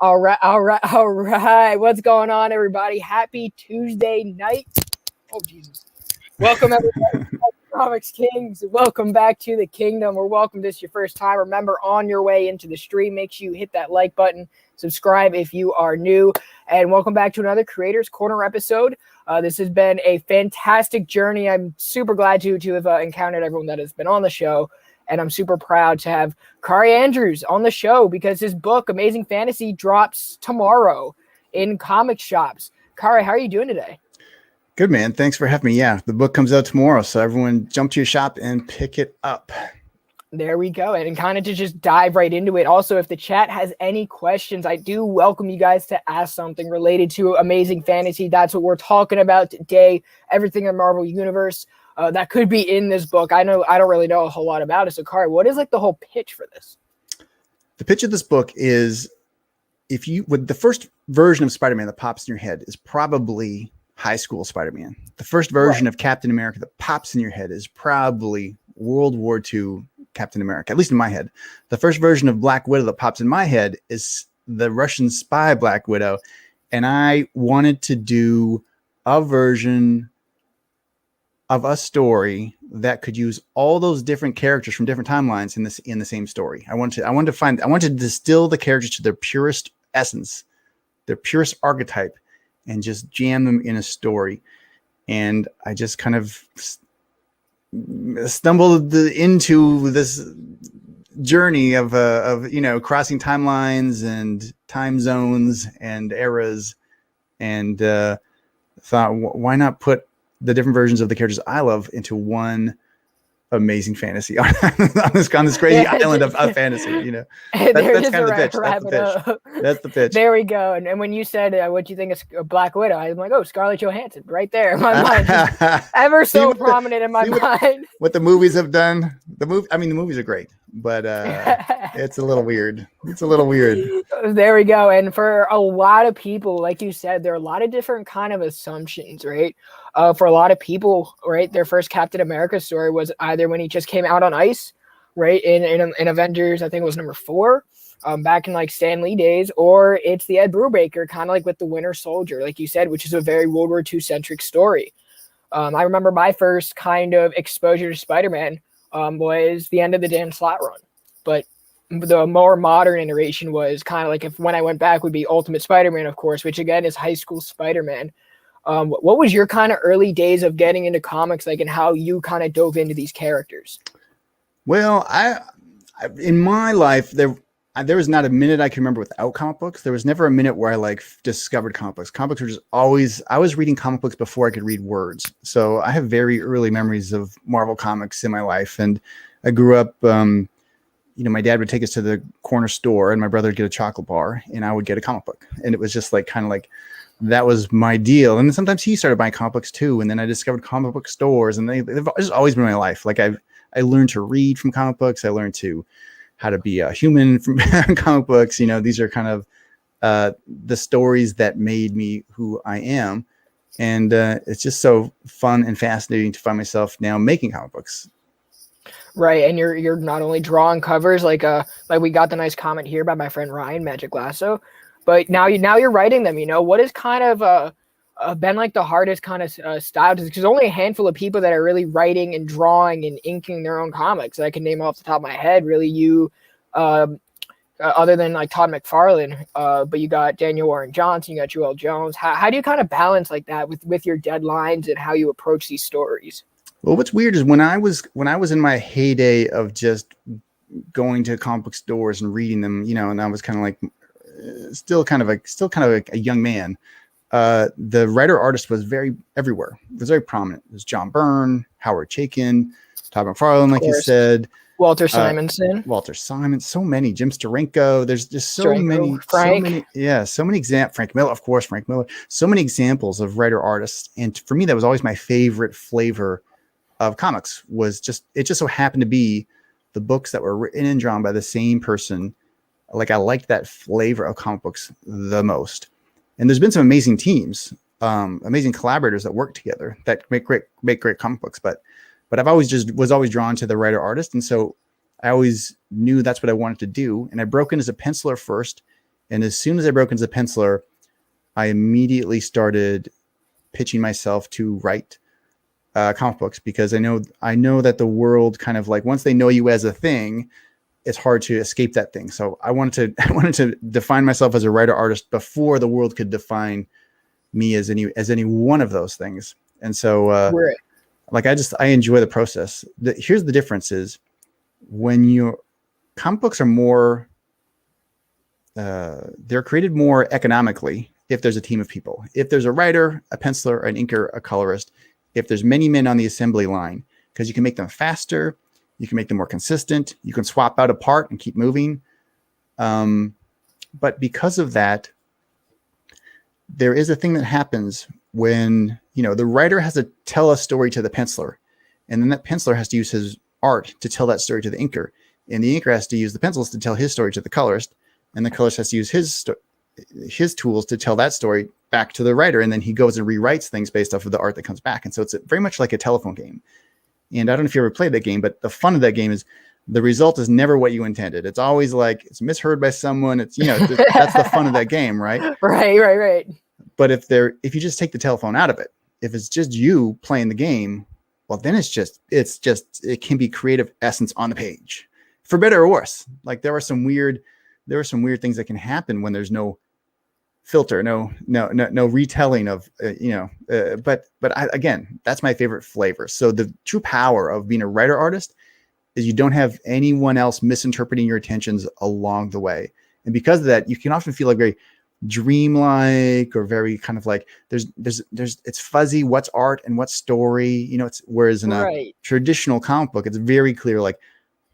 All right, all right, all right. What's going on, everybody? Happy Tuesday night. Oh, Jesus. Welcome, everybody, to Comics Kings. Welcome back to the kingdom, or welcome this your first time. Remember, on your way into the stream, make sure you hit that like button, subscribe if you are new, and welcome back to another Creators Corner episode. This has been a fantastic journey. I'm super glad to have encountered everyone that has been on the show. And I'm super proud to have Kaare Andrews on the show because his book, Amazing Fantasy, drops tomorrow in comic shops. Kaare, how are you doing today? Good, man. Thanks for having me. Yeah, the book comes out tomorrow, so everyone jump to your shop and pick it up. There we go. And kind of to just dive right into it. Also, if the chat has any questions, I do welcome you guys to ask something related to Amazing Fantasy. That's what we're talking about today. Everything in the Marvel Universe. That could be in this book. I know I don't really know a whole lot about it. So, Kaare, what is like the whole pitch for this? The pitch of this book is with the first version of Spider-Man that pops in your head is probably high school Spider-Man. The first version of Captain America that pops in your head is probably World War II Captain America, at least in my head. The first version of Black Widow that pops in my head is the Russian spy Black Widow. And I wanted to do a version of a story that could use all those different characters from different timelines in the same story. I wanted to distill the characters to their purest essence, their purest archetype, and just jam them in a story. And I just kind of stumbled into this journey of crossing timelines and time zones and eras, and thought, why not put the different versions of the characters I love into one Amazing Fantasy on this crazy island of fantasy, that's kind of the pitch. That's the pitch. There we go. And when you said what you think of Black Widow, I'm like, oh, Scarlett Johansson, right there in my mind, ever so prominent in my mind. What the movies have done. The movies are great, but it's a little weird. There we go. And for a lot of people, like you said, there are a lot of different kind of assumptions, right? For a lot of people, right, their first Captain America story was either when he just came out on ice, right, in Avengers, I think it was number 4, back in like Stan Lee days, or it's the Ed Brubaker, kind of like with the Winter Soldier, like you said, which is a very World War II centric story. I remember my first kind of exposure to Spider-Man was the end of the Dan Slott run, but the more modern iteration was kind of like when I went back would be Ultimate Spider-Man, of course, which again is high school Spider-Man. What was your kind of early days of getting into comics like, and how you kind of dove into these characters? Well, I in my life, there was not a minute I can remember without comic books. There was never a minute where I discovered comic books. Comic books were just always, I was reading comic books before I could read words. So I have very early memories of Marvel comics in my life. And I grew up, my dad would take us to the corner store and my brother would get a chocolate bar and I would get a comic book. And it was just that was my deal. And then sometimes he started buying comic books too. And then I discovered comic book stores, and they've just always been my life. I learned to read from comic books. I learned how to be a human from comic books. These are kind of the stories that made me who I am. And it's just so fun and fascinating to find myself now making comic books. Right, and you're not only drawing covers like we got the nice comment here by my friend Ryan Magic Lasso, but now you're writing them. What is kind of been like the hardest kind of style? Because there's only a handful of people that are really writing and drawing and inking their own comics that I can name off the top of my head. Really, you other than like Todd McFarlane, but you got Daniel Warren Johnson, you got Joel Jones. How do you kind of balance like that with your deadlines and how you approach these stories? Well, what's weird is when I was in my heyday of just going to comic book stores and reading them, and I was kind of like still kind of a young man. The writer artist was very everywhere. It was very prominent. It was John Byrne, Howard Chaykin, Todd McFarlane, like you said, Walter Simonson, so many, Jim Steranko. There's just so many, so many examples. Frank Miller, so many examples of writer artists. And for me, that was always my favorite flavor of comics. It just so happened to be the books that were written and drawn by the same person. Like I liked that flavor of comic books the most. And there's been some amazing teams, amazing collaborators that work together that make great comic books. But I've always was always drawn to the writer artist. And so I always knew that's what I wanted to do. And I broke in as a penciler first. And as soon as I broke into penciler, I immediately started pitching myself to write comic books, because I know that the world kind of like, once they know you as a thing, it's hard to escape that thing. So I wanted to define myself as a writer artist before the world could define me as any one of those things. And so Right. like I enjoy the process. Here's the difference is, when your comic books are more they're created more economically if there's a team of people. If there's a writer, a penciler, an inker, a colorist, if there's many men on the assembly line, because you can make them faster, you can make them more consistent, you can swap out a part and keep moving. But because of that, there is a thing that happens when, the writer has to tell a story to the penciler, and then that penciler has to use his art to tell that story to the inker, and the inker has to use the pencils to tell his story to the colorist, and the colorist has to use his tools to tell that story back to the writer, and then he goes and rewrites things based off of the art that comes back. And so it's very much like a telephone game. And I don't know if you ever played that game, but the fun of that game is the result is never what you intended. It's always like it's misheard by someone. It's that's the fun of that game, right? Right. But if you just take the telephone out of it, if it's just you playing the game, well, then it can be creative essence on the page, for better or worse. Like there are some weird things that can happen when there's no filter, no retelling of, but again, that's my favorite flavor. So the true power of being a writer artist is you don't have anyone else misinterpreting your intentions along the way. And because of that, you can often feel like very dreamlike, or very kind of like there's it's fuzzy what's art and what's story, whereas in a traditional comic book, it's very clear, like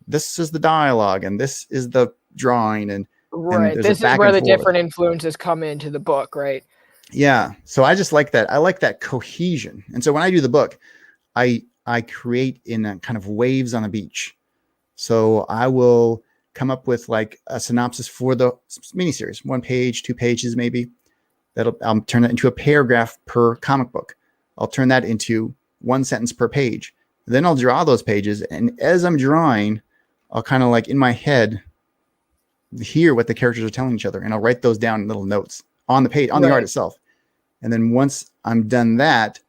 this is the dialogue and this is the drawing, and this is where the different influences come into the book, right? Yeah. So I just like that. I like that cohesion. And so when I do the book, I create in a kind of waves on a beach. So I will come up with like a synopsis for the miniseries, 1 page, 2 pages, maybe. I'll turn that into a paragraph per comic book. I'll turn that into 1 sentence per page. Then I'll draw those pages. And as I'm drawing, I'll kind of like in my head hear what the characters are telling each other. And I'll write those down in little notes on the page, on the art itself. And then once I'm done that,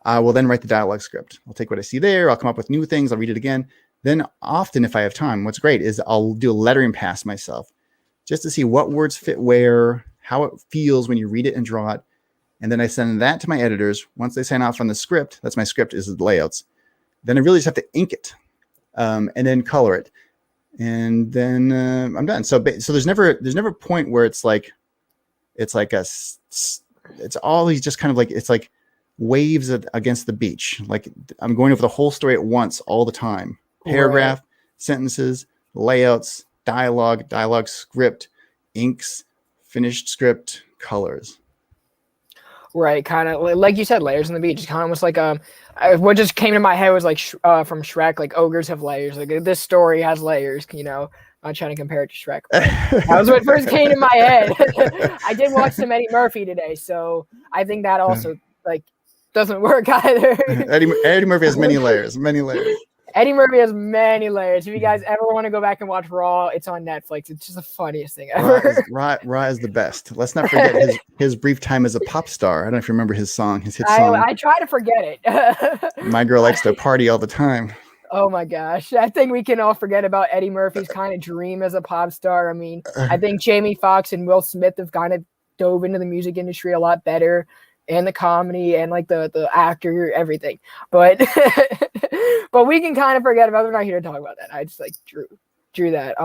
I will then write the dialogue script. I'll take what I see there. I'll come up with new things. I'll read it again. Then often, if I have time, what's great is I'll do a lettering pass myself just to see what words fit where, how it feels when you read it and draw it. And then I send that to my editors. Once they sign off on the script, that's my script, is the layouts. Then I really just have to ink it and then color it. And then I'm done. So there's never a point where it's always just kind of like, it's like waves against the beach. Like I'm going over the whole story at once all the time. Paragraph, sentences, layouts, dialogue script, inks, finished script, colors. Right, kind of like you said, layers on the beach. It's kind of almost like what just came to my head was like from Shrek, like ogres have layers. Like this story has layers. I'm not trying to compare it to Shrek. That was what first came to my head. I did watch some Eddie Murphy today, so I think that also like doesn't work either. Eddie Murphy has many layers. Eddie Murphy has many layers. If you guys ever want to go back and watch Raw, it's on Netflix. It's just the funniest thing ever. Raw is the best. Let's not forget his brief time as a pop star. I don't know if you remember his hit song. I try to forget it. My girl likes to party all the time. Oh my gosh. I think we can all forget about Eddie Murphy's kind of dream as a pop star. I mean, I think Jamie Foxx and Will Smith have kind of dove into the music industry a lot better, and the comedy and like the actor, everything. But but we can kind of forget about it. We're not here to talk about that. I just like drew that.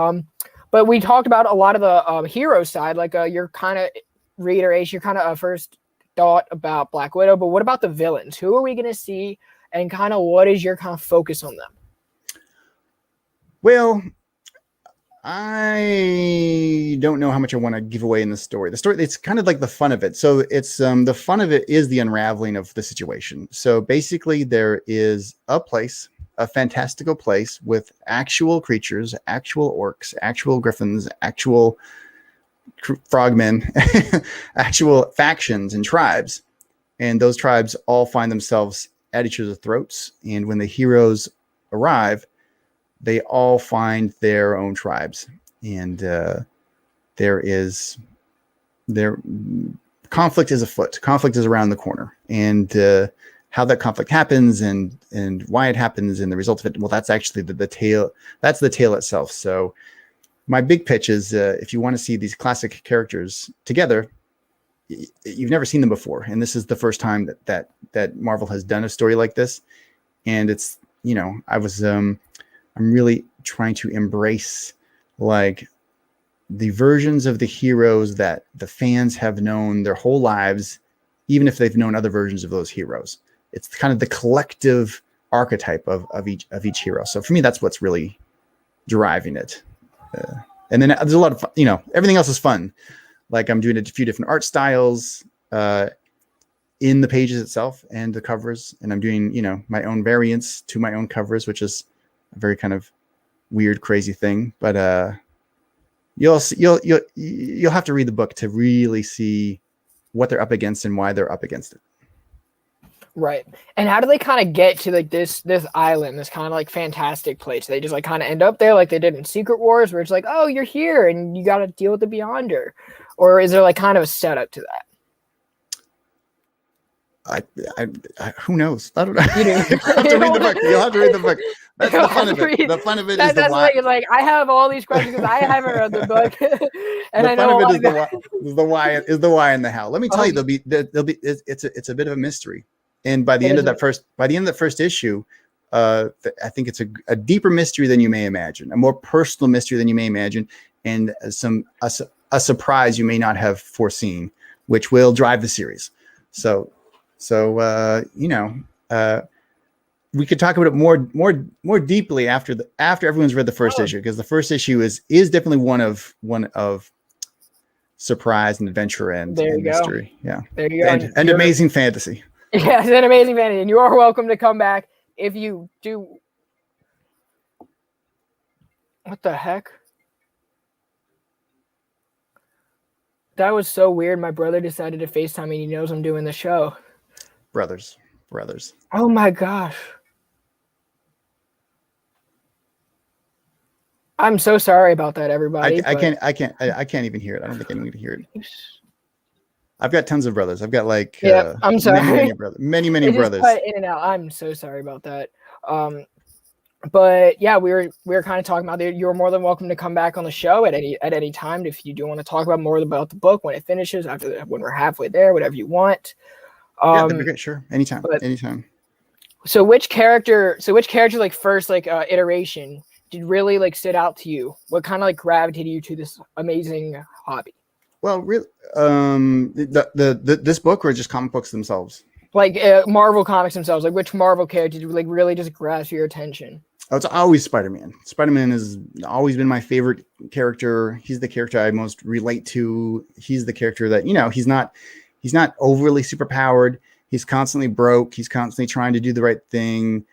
But we talked about a lot of the hero side, like your kind of reiteration, your kind of first thought about Black Widow. But what about the villains? Who are we going to see, and kind of what is your kind of focus on them? Well, I don't know how much I want to give away in the story. The story, it's kind of like the fun of it. So it's the fun of it is the unraveling of the situation. So basically there is a fantastical place with actual creatures, actual orcs, actual griffins, actual frogmen, actual factions and tribes. And those tribes all find themselves at each other's throats. And when the heroes arrive, they all find their own tribes. And there is there conflict is afoot. Conflict is around the corner, and how that conflict happens and why it happens and the result of it. Well, that's actually the tale. That's the tale itself. So my big pitch is if you want to see these classic characters together, you've never seen them before, and this is the first time that Marvel has done a story like this. And it's, you know, I'm really trying to embrace like the versions of the heroes that the fans have known their whole lives, even if they've known other versions of those heroes. It's kind of the collective archetype of each hero. So for me, that's what's really driving it. And then there's a lot of, you know, everything else is fun. Like I'm doing a few different art styles in the pages itself and the covers. And I'm doing, you know, my own variants to my own covers, which is a very kind of weird, crazy thing. But you'll have to read the book to really see what they're up against and why they're up against it. Right. And how do they kind of get to like this island, this kind of like fantastic place? They just like kind of end up there like they did in Secret Wars, where it's like, oh, you're here and you got to deal with the Beyonder, or is there like kind of a setup to that? Who knows? I don't know. You'll have to read the book. You'll have to read the book. That's the fun of it. The fun of it is the why. Like I have all these questions because I haven't read the book, and the fun of it is the why. Is the why and the how. Let me tell you, there'll be it's a bit of a mystery. And by the end of that first issue, I think it's a deeper mystery than you may imagine, a more personal mystery than you may imagine, and a surprise you may not have foreseen, which will drive the series. So you know, we could talk about it more deeply after everyone's read the first issue, because the first issue is definitely one of surprise and adventure and mystery. Yeah, there you go, and amazing fantasy. Yes, an amazing fantasy, and you are welcome to come back if you do. What the heck? That was so weird. My brother decided to FaceTime me. He knows I'm doing the show. Brothers. Oh my gosh. I'm so sorry about that, everybody. I can't even hear it. I don't think anyone can hear it. I've got tons of brothers. I've got like I'm sorry. many brothers. Many brothers. Cut in and out. I'm so sorry about that. But yeah, we were kind of talking about it. You're more than welcome to come back on the show at any time if you do want to talk about more about the book when it finishes, when we're halfway there, whatever you want. Yeah, that'd be great. Sure, anytime. So which character like first like iteration did really like stood out to you? What kind of like gravitated you to this amazing hobby? Well, really, this book or just comic books themselves? Like Marvel comics themselves. Like which Marvel character did like really just grasp your attention? Oh, it's always Spider-Man. Spider-Man has always been my favorite character. He's the character I most relate to. He's the character that, you know, he's not overly superpowered. He's constantly broke. He's constantly trying to do the right thing.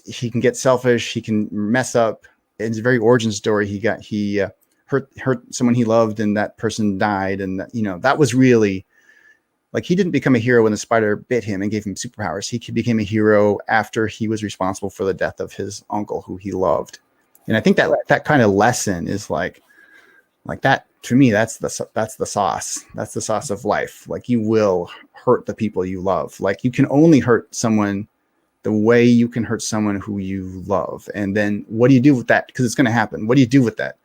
He can get selfish. He can mess up. It's a very origin story. He hurt someone he loved, and that person died. And that, you know, that was really like, he didn't become a hero when the spider bit him and gave him superpowers. He became a hero after he was responsible for the death of his uncle, who he loved. And I think that kind of lesson is like that. To me, that's the sauce. That's the sauce of life. Like, you will hurt the people you love. Like, you can only hurt someone the way you can hurt someone who you love. And then what do you do with that? Because it's going to happen. What do you do with that?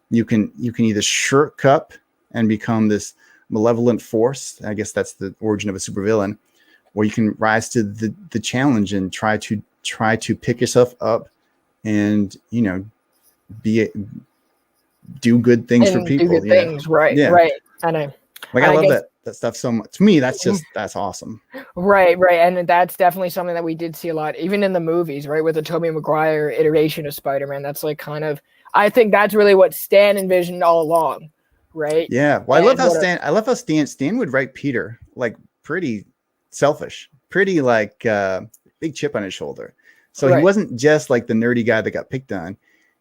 You can either shirk up and become this malevolent force. I guess that's the origin of a supervillain. Or you can rise to the challenge and try to pick yourself up and, you know, do good things for people. Do good things, right? Yeah. Right. And I love that stuff so much. To me, that's awesome. Right. And that's definitely something that we did see a lot, even in the movies, right? With the Tobey Maguire iteration of Spider-Man. That's like kind of, I think that's really what Stan envisioned all along, right? Yeah. Well, I love how Stan would write Peter like pretty selfish, pretty like big chip on his shoulder. So he wasn't just like the nerdy guy that got picked on.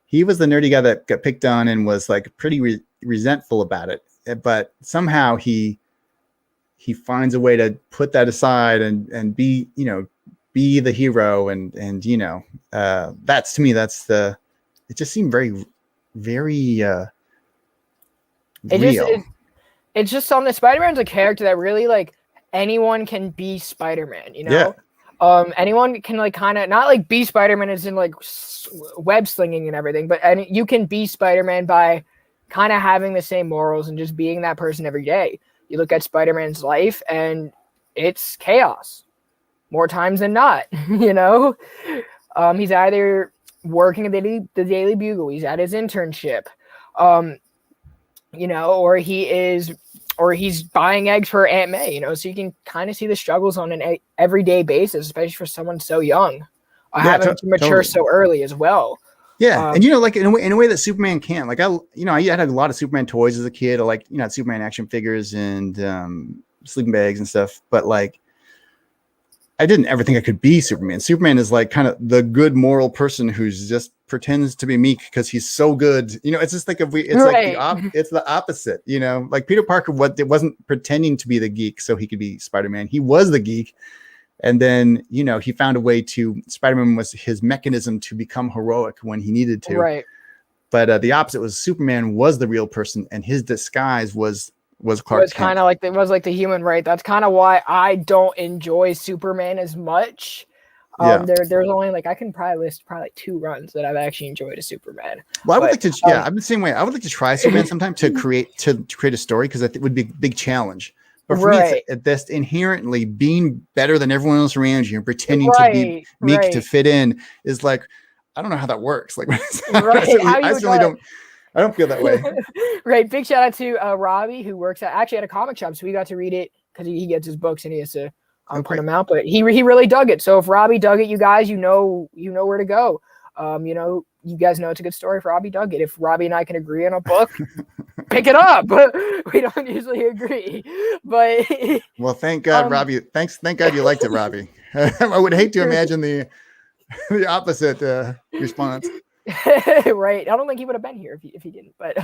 He was the nerdy guy that got picked on and was like pretty resentful about it. But somehow he finds a way to put that aside and be the hero. And you know, that's, to me, it just seemed very, very real. it's just something. Spider-Man's a character that really like anyone can be Spider-Man, you Yeah. know? Anyone can like kind of not like be Spider-Man as in like web slinging and everything, but you can be Spider-Man by kind of having the same morals and just being that person every day. You look at Spider-Man's life and it's chaos more times than not, you know? He's either working the Daily Bugle, he's at his internship, you know, or he's buying eggs for Aunt May, you know, so you can kind of see the struggles on an everyday basis, especially for someone so young, having to mature so early as well. Yeah, and you know, like in a way that Superman can't. Like I had a lot of Superman toys as a kid. I like Superman action figures and sleeping bags and stuff. But like, I didn't ever think I could be Superman. Superman is like kind of the good moral person who's just pretends to be meek because he's so good. You know, it's just like it's the opposite. You know, like Peter Parker wasn't pretending to be the geek so he could be Spider-Man. He was the geek. And then, you know, he found a way Spider-Man was his mechanism to become heroic when he needed to. Right. But the opposite was Superman was the real person and his disguise was Clark Kent. Kind of like the human, right? That's kind of why I don't enjoy Superman as much. There's only like I can probably list like 2 runs that I've actually enjoyed as Superman. Well, I would like to, I'm the same way. I would like to try Superman sometime to create a story because it would be a big challenge. But for me, it's this inherently being better than everyone else around you and pretending to be meek to fit in is like, I don't know how that works. Like, I don't feel that way. Right. Big shout out to Robbie, who works at a comic shop. So we got to read it because he gets his books and he has to print them out. But he really dug it. So if Robbie dug it, you guys, you know where to go. You know, you guys know it's a good story if Robbie dug it. If Robbie and I can agree on a book, pick it up. We don't usually agree, but well, thank God, Robbie. Thank God you liked it, Robbie. I would hate to imagine the opposite response. Right. I don't think he would have been here if he didn't. But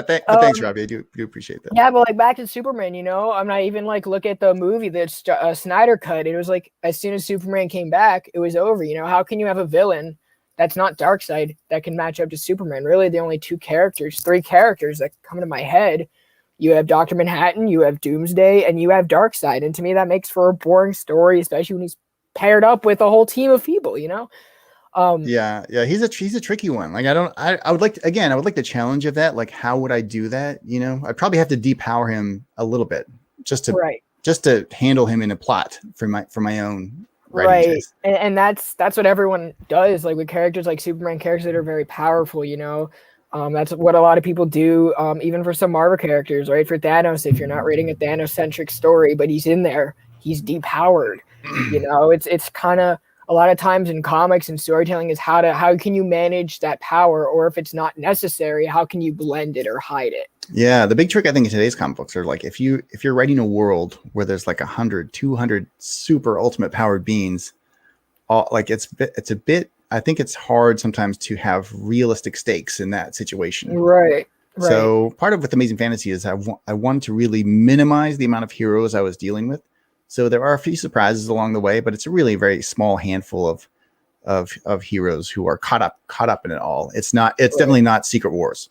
thanks, Robbie. I do appreciate that. Yeah, but like back to Superman, you know, I'm not even like look at the movie that Snyder cut. It was like as soon as Superman came back, it was over. You know, how can you have a villain that's not Darkseid that can match up to Superman? Really, the only 3 characters that come to my head. You have Dr. Manhattan, you have Doomsday, and you have Darkseid. And to me, that makes for a boring story, especially when he's paired up with a whole team of people, you know? Yeah, he's a tricky one. Like I would like the challenge of that. Like, how would I do that? You know, I'd probably have to depower him a little bit just to handle him in a plot for my own. Right. And that's what everyone does, like with characters like Superman, characters that are very powerful, you know. That's what a lot of people do, even for some Marvel characters, right? For Thanos, if you're not reading a Thanos-centric story, but he's in there, he's depowered. You know, it's kind of a lot of times in comics and storytelling is how can you manage that power, or if it's not necessary, how can you blend it or hide it? Yeah, the big trick I think in today's comic books are like if you're writing a world where there's like 100, 200 super ultimate powered beings, it's a bit. I think it's hard sometimes to have realistic stakes in that situation. Right. So part of with Amazing Fantasy is I wanted to really minimize the amount of heroes I was dealing with. So there are a few surprises along the way, but it's a really very small handful of heroes who are caught up in it all. It's definitely not Secret Wars.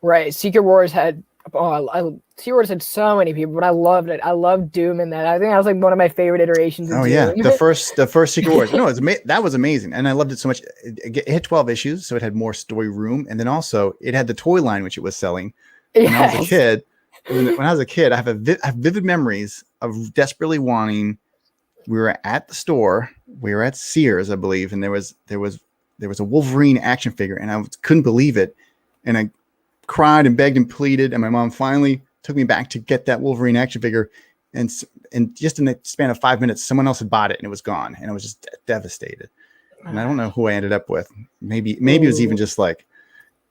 Right. Secret Wars had Secret Wars had so many people, but I loved it. I loved Doom in that. I think that was like one of my favorite iterations of Doom. Yeah, the first Secret Wars. No, that was amazing, and I loved it so much. It had 12 issues, so it had more story room, and then also it had the toy line which it was selling. When I was a kid, I have vivid memories of desperately wanting. We were at the store. We were at Sears, I believe, and there was a Wolverine action figure, and I couldn't believe it, and I cried and begged and pleaded, and my mom finally took me back to get that Wolverine action figure, and just in the span of 5 minutes, someone else had bought it and it was gone, and I was just devastated. And I don't know who I ended up with. Maybe it was even just like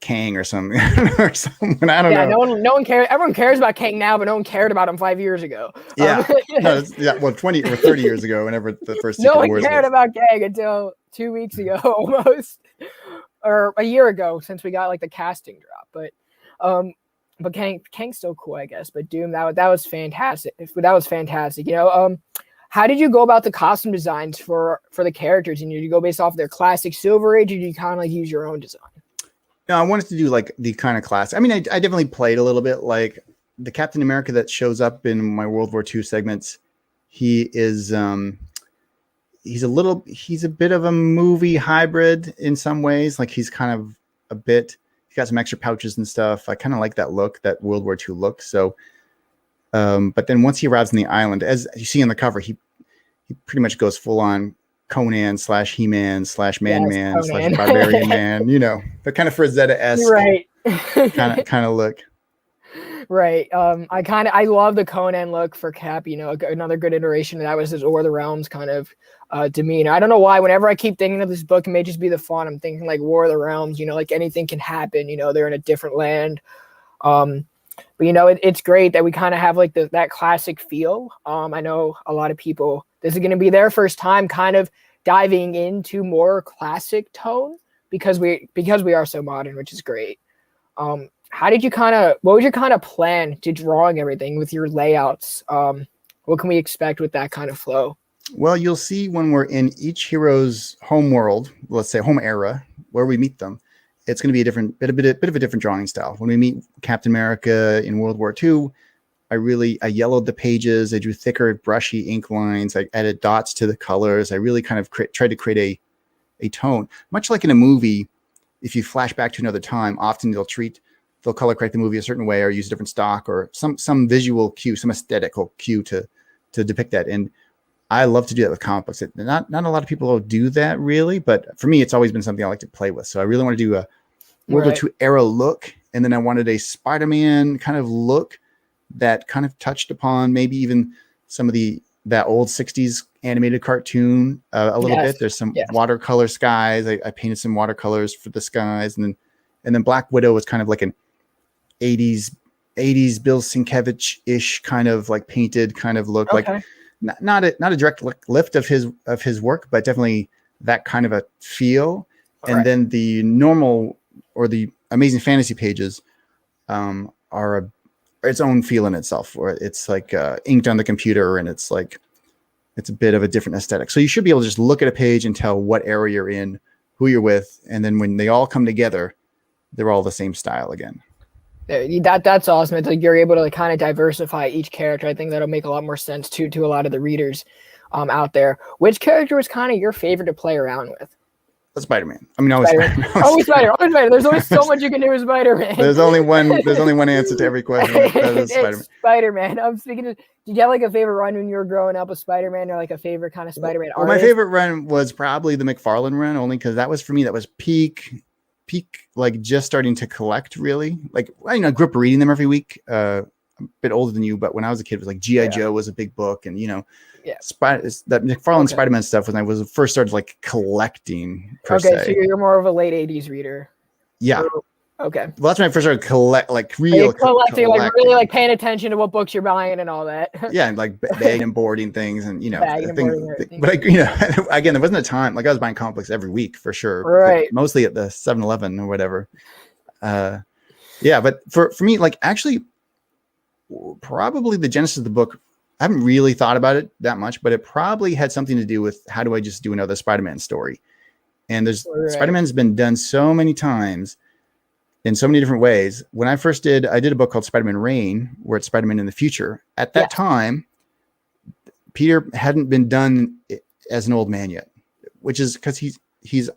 Kang or something. Or someone, I don't know. No one cares. Everyone cares about Kang now, but no one cared about him 5 years ago. Yeah, 20 or 30 years ago, whenever the first no one cared about Kang until 2 weeks ago, almost, or a year ago, since we got like the casting drop. But Kang's still cool, I guess. But Doom, that was fantastic. That was fantastic. You know, how did you go about the costume designs for the characters? And did you go based off their classic Silver Age, or did you kind of like use your own design? No, I wanted to do like the kind of class. I mean, I definitely played a little bit like the Captain America that shows up in my World War II segments, he is he's a bit of a movie hybrid in some ways. Like he's kind of he's got some extra pouches and stuff. I kind of like that look, that World War II look. So, but then once he arrives on the island, as you see on the cover, he pretty much goes full on Conan / He-Man / Man-Man / Barbarian Man, the kind of Frazetta-esque right. kind of look. Right. I love the Conan look for Cap, another good iteration. That was his War of the Realms kind of demeanor. I don't know why, whenever I keep thinking of this book, it may just be the font. I'm thinking like War of the Realms, like anything can happen, they're in a different land. But it's great that we kind of have like that classic feel. I know a lot of people, this is going to be their first time kind of diving into more classic tone because we are so modern, which is great. What was your kind of plan to drawing everything with your layouts? What can we expect with that kind of flow? Well, you'll see when we're in each hero's home world, let's say home era, where we meet them, it's going to be a bit of a different drawing style. When we meet Captain America in World War II, I yellowed the pages. I drew thicker, brushy ink lines. I added dots to the colors. I really kind of tried to create a tone. Much like in a movie, if you flash back to another time, often they'll color correct the movie a certain way or use a different stock or some visual cue, some aesthetical cue to depict that. And I love to do that with comic books. Not a lot of people do that really, but for me, it's always been something I like to play with. So I really want to do a World War II era look. And then I wanted a Spider-Man kind of look that kind of touched upon maybe even some of that old 60s animated cartoon a little bit. There's some watercolor skies. I painted some watercolors for the skies. And then Black Widow was kind of like an 80s Bill Sienkiewicz-ish kind of like painted kind of look. Okay. Like not a direct lift of his work, but definitely that kind of a feel. All and then the normal or the Amazing Fantasy pages are its own feel in itself, or it's like inked on the computer, and it's a bit of a different aesthetic. So you should be able to just look at a page and tell what era you're in, who you're with, and then when they all come together, they're all the same style again. That's awesome. It's like you're able to kind of diversify each character. I think that'll make a lot more sense to a lot of the readers out there. Which character was kind of your favorite to play around with? Spider-Man. I mean, always Spider-Man. Always Spider-Man. There's always so much you can do with Spider-Man. There's only one answer to every question. That is Spider-Man. Spider-Man. I'm speaking of, did you have like a favorite run when you were growing up with Spider-Man, or like a favorite kind of Spider-Man artist? My favorite run was probably the McFarlane run, only because that was, for me, that was peak, like just starting to collect, really. Like, I grew up reading them every week. A bit older than you, but when I was a kid, it was like G.I. Joe was a big book, and that McFarlane Spider-Man stuff when I was first started like collecting per se. So you're more of a late 80s reader. Yeah. Okay. Well, that's when I first started collecting, like really like paying attention to what books you're buying and all that. Yeah, and like bagging and boarding things, and but again, there wasn't a time like I was buying comic books every week for sure. Right. Mostly at the 7-Eleven or whatever. But for me, like actually, probably the genesis of the book, I haven't really thought about it that much, but it probably had something to do with how do I just do another Spider-Man story? And Spider-Man's been done so many times in so many different ways. When I first I did a book called Spider-Man Reign, where it's Spider-Man in the future. At that time, Peter hadn't been done as an old man yet, which is because he's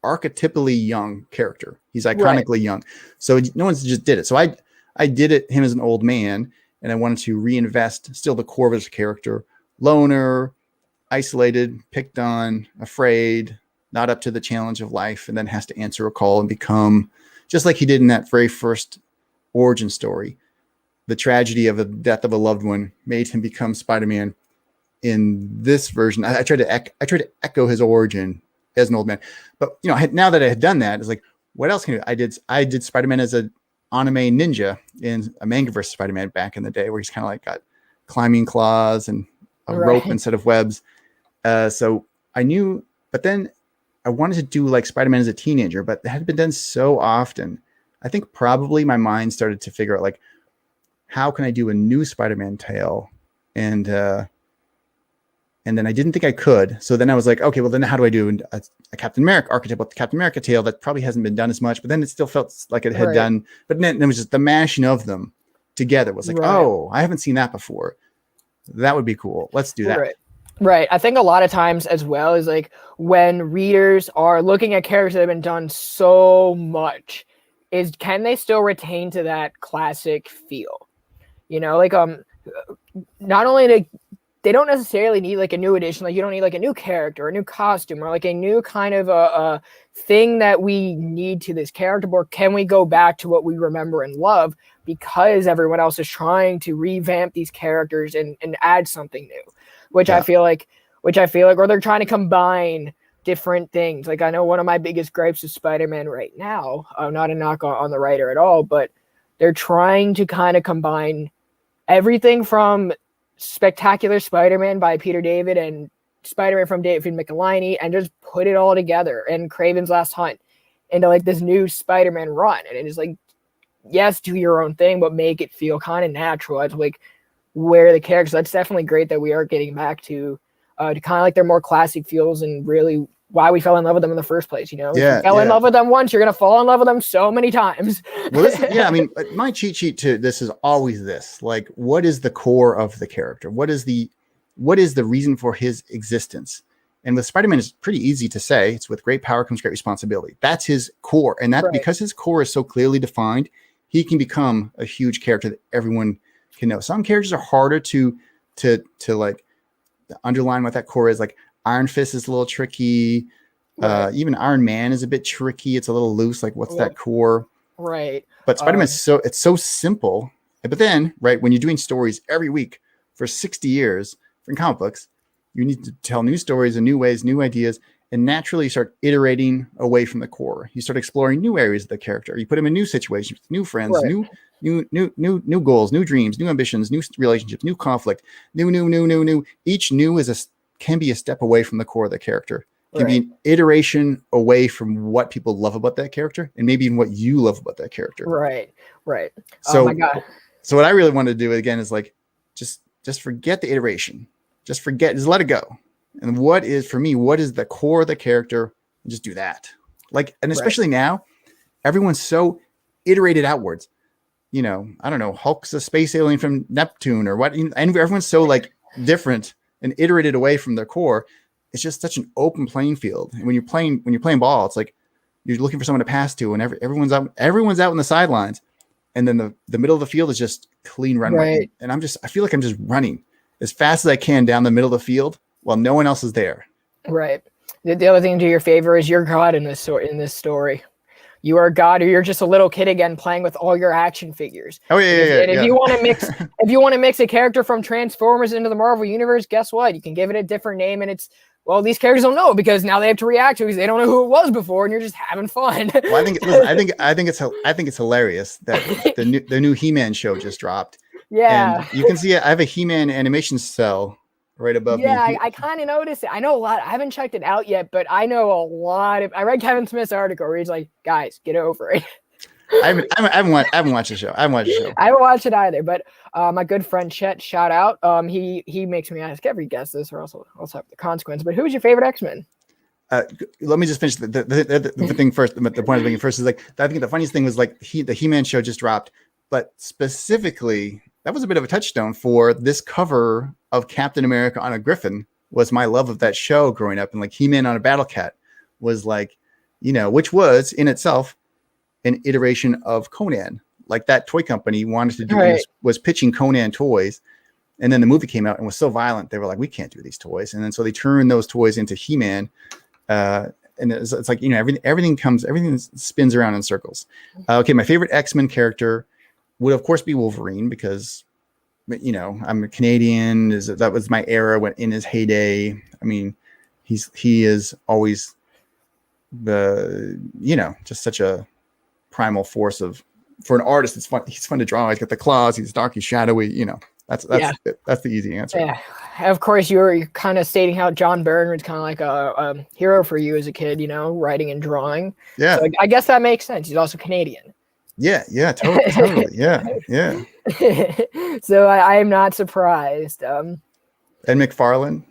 archetypally young character. He's iconically young. So no one's just did it. So I did him as an old man, and I wanted to reinvest still the core of his character. Loner, isolated, picked on, afraid, not up to the challenge of life, and then has to answer a call and become, just like he did in that very first origin story, the tragedy of the death of a loved one made him become Spider-Man. In this version, I tried to echo his origin as an old man. But now that I had done that, it's like, what else can I do? I did Spider-Man as an anime ninja in a manga versus Spider-Man back in the day, where he's kind of like got climbing claws and a rope instead of webs. So I knew, but then I wanted to do like Spider-Man as a teenager, but that had been done so often. I think probably my mind started to figure out like, how can I do a new Spider-Man tale? And then I didn't think I could. So then I was like, okay, well then how do I do a Captain America archetypal Captain America tale that probably hasn't been done as much, but then it still felt like it had done, but then it was just the mashing of them together was like, oh, I haven't seen that before. That would be cool. Let's do that. Right. I think a lot of times as well is like when readers are looking at characters that have been done so much, is can they still retain to that classic feel? You know, like not only they don't necessarily need like a new edition, like you don't need like a new character, a new costume, or like a new kind of a thing that we need to this character, or can we go back to what we remember and love because everyone else is trying to revamp these characters and add something new, which I feel like, or they're trying to combine different things. Like I know one of my biggest gripes is Spider-Man right now, not a knock on the writer at all, but they're trying to kind of combine everything from Spectacular Spider-Man by Peter David and Spider-Man from David Michelinie and just put it all together and Craven's Last Hunt into like this new Spider-Man run. And it is like, yes, do your own thing, but make it feel kind of natural as like where the characters. That's definitely great that we are getting back to kind of like their more classic feels and really why we fell in love with them in the first place. You know, if you fell in love with them once, you're going to fall in love with them so many times. Well, I mean, my cheat sheet to this is always this, like, what is the core of the character? What is the reason for his existence? And with Spider-Man, it's pretty easy to say. It's with great power comes great responsibility. That's his core. And that because his core is so clearly defined, he can become a huge character that everyone can know. Some characters are harder to like underline what that core is. Like Iron Fist is a little tricky. Even Iron Man is a bit tricky. It's a little loose. Like what's that core? Right. But Spider-Man's it's so simple. But then, right, when you're doing stories every week for 60 years in comic books, you need to tell new stories in new ways, new ideas, and naturally start iterating away from the core. You start exploring new areas of the character. You put him in new situations, new friends, new goals, new dreams, new ambitions, new relationships, new conflict, new. Each new can be a step away from the core of the character. It can be an iteration away from what people love about that character and maybe even what you love about that character. Right. So, oh my God. So what I really want to do again is like, just forget the iteration. Just let it go. And what is the core of the character? And just do that. Like, and especially now, everyone's so iterated outwards. You know, I don't know, Hulk's a space alien from Neptune or what, and everyone's so like different and iterated away from their core. It's just such an open playing field. And when you're playing ball, it's like you're looking for someone to pass to, and everyone's out on the sidelines, and then the middle of the field is just clean runway. And I feel like I'm just running as fast as I can down the middle of the field while no one else is there. Right. The other thing to your favor is you're God in this story. You are God, or you're just a little kid again playing with all your action figures. Oh yeah. And if you want to mix a character from Transformers into the Marvel Universe, guess what? You can give it a different name, and these characters don't know because now they have to react to it because they don't know who it was before, and you're just having fun. Well, I think it's hilarious that the new He-Man show just dropped. Yeah, and you can see I have a He-Man animation cell right above me. Yeah, I kind of noticed it. I know a lot. I haven't checked it out yet, but I know a lot I read Kevin Smith's article where he's like, "Guys, get over it." I haven't watched the show. I haven't watched it either, but my good friend Chet, shout out. He makes me ask every guest this, or else have the consequence. But who's your favorite X-Men? Let me just finish the thing first. The point I was making first is like, I think the funniest thing was like the He-Man show just dropped, but specifically that was a bit of a touchstone for this cover of Captain America on a Griffin. Was my love of that show growing up, and like He-Man on a Battle Cat was like, which was in itself an iteration of Conan. Like that toy company wanted to do was pitching Conan toys, and then the movie came out and was so violent they were like, we can't do these toys, and then so they turned those toys into He-Man. And it's like everything spins around in circles. Okay, my favorite X-Men character would of course be Wolverine because I'm a Canadian. That was my era when in his heyday. I mean, he is always just such a primal force for an artist. It's fun. He's fun to draw. He's got the claws. He's dark. He's shadowy. That's the easy answer. Yeah, of course you're kind of stating how John Byrne was kind of like a hero for you as a kid. Writing and drawing. Yeah, so I guess that makes sense. He's also Canadian. Yeah, totally. Yeah. So I am not surprised. And McFarlane.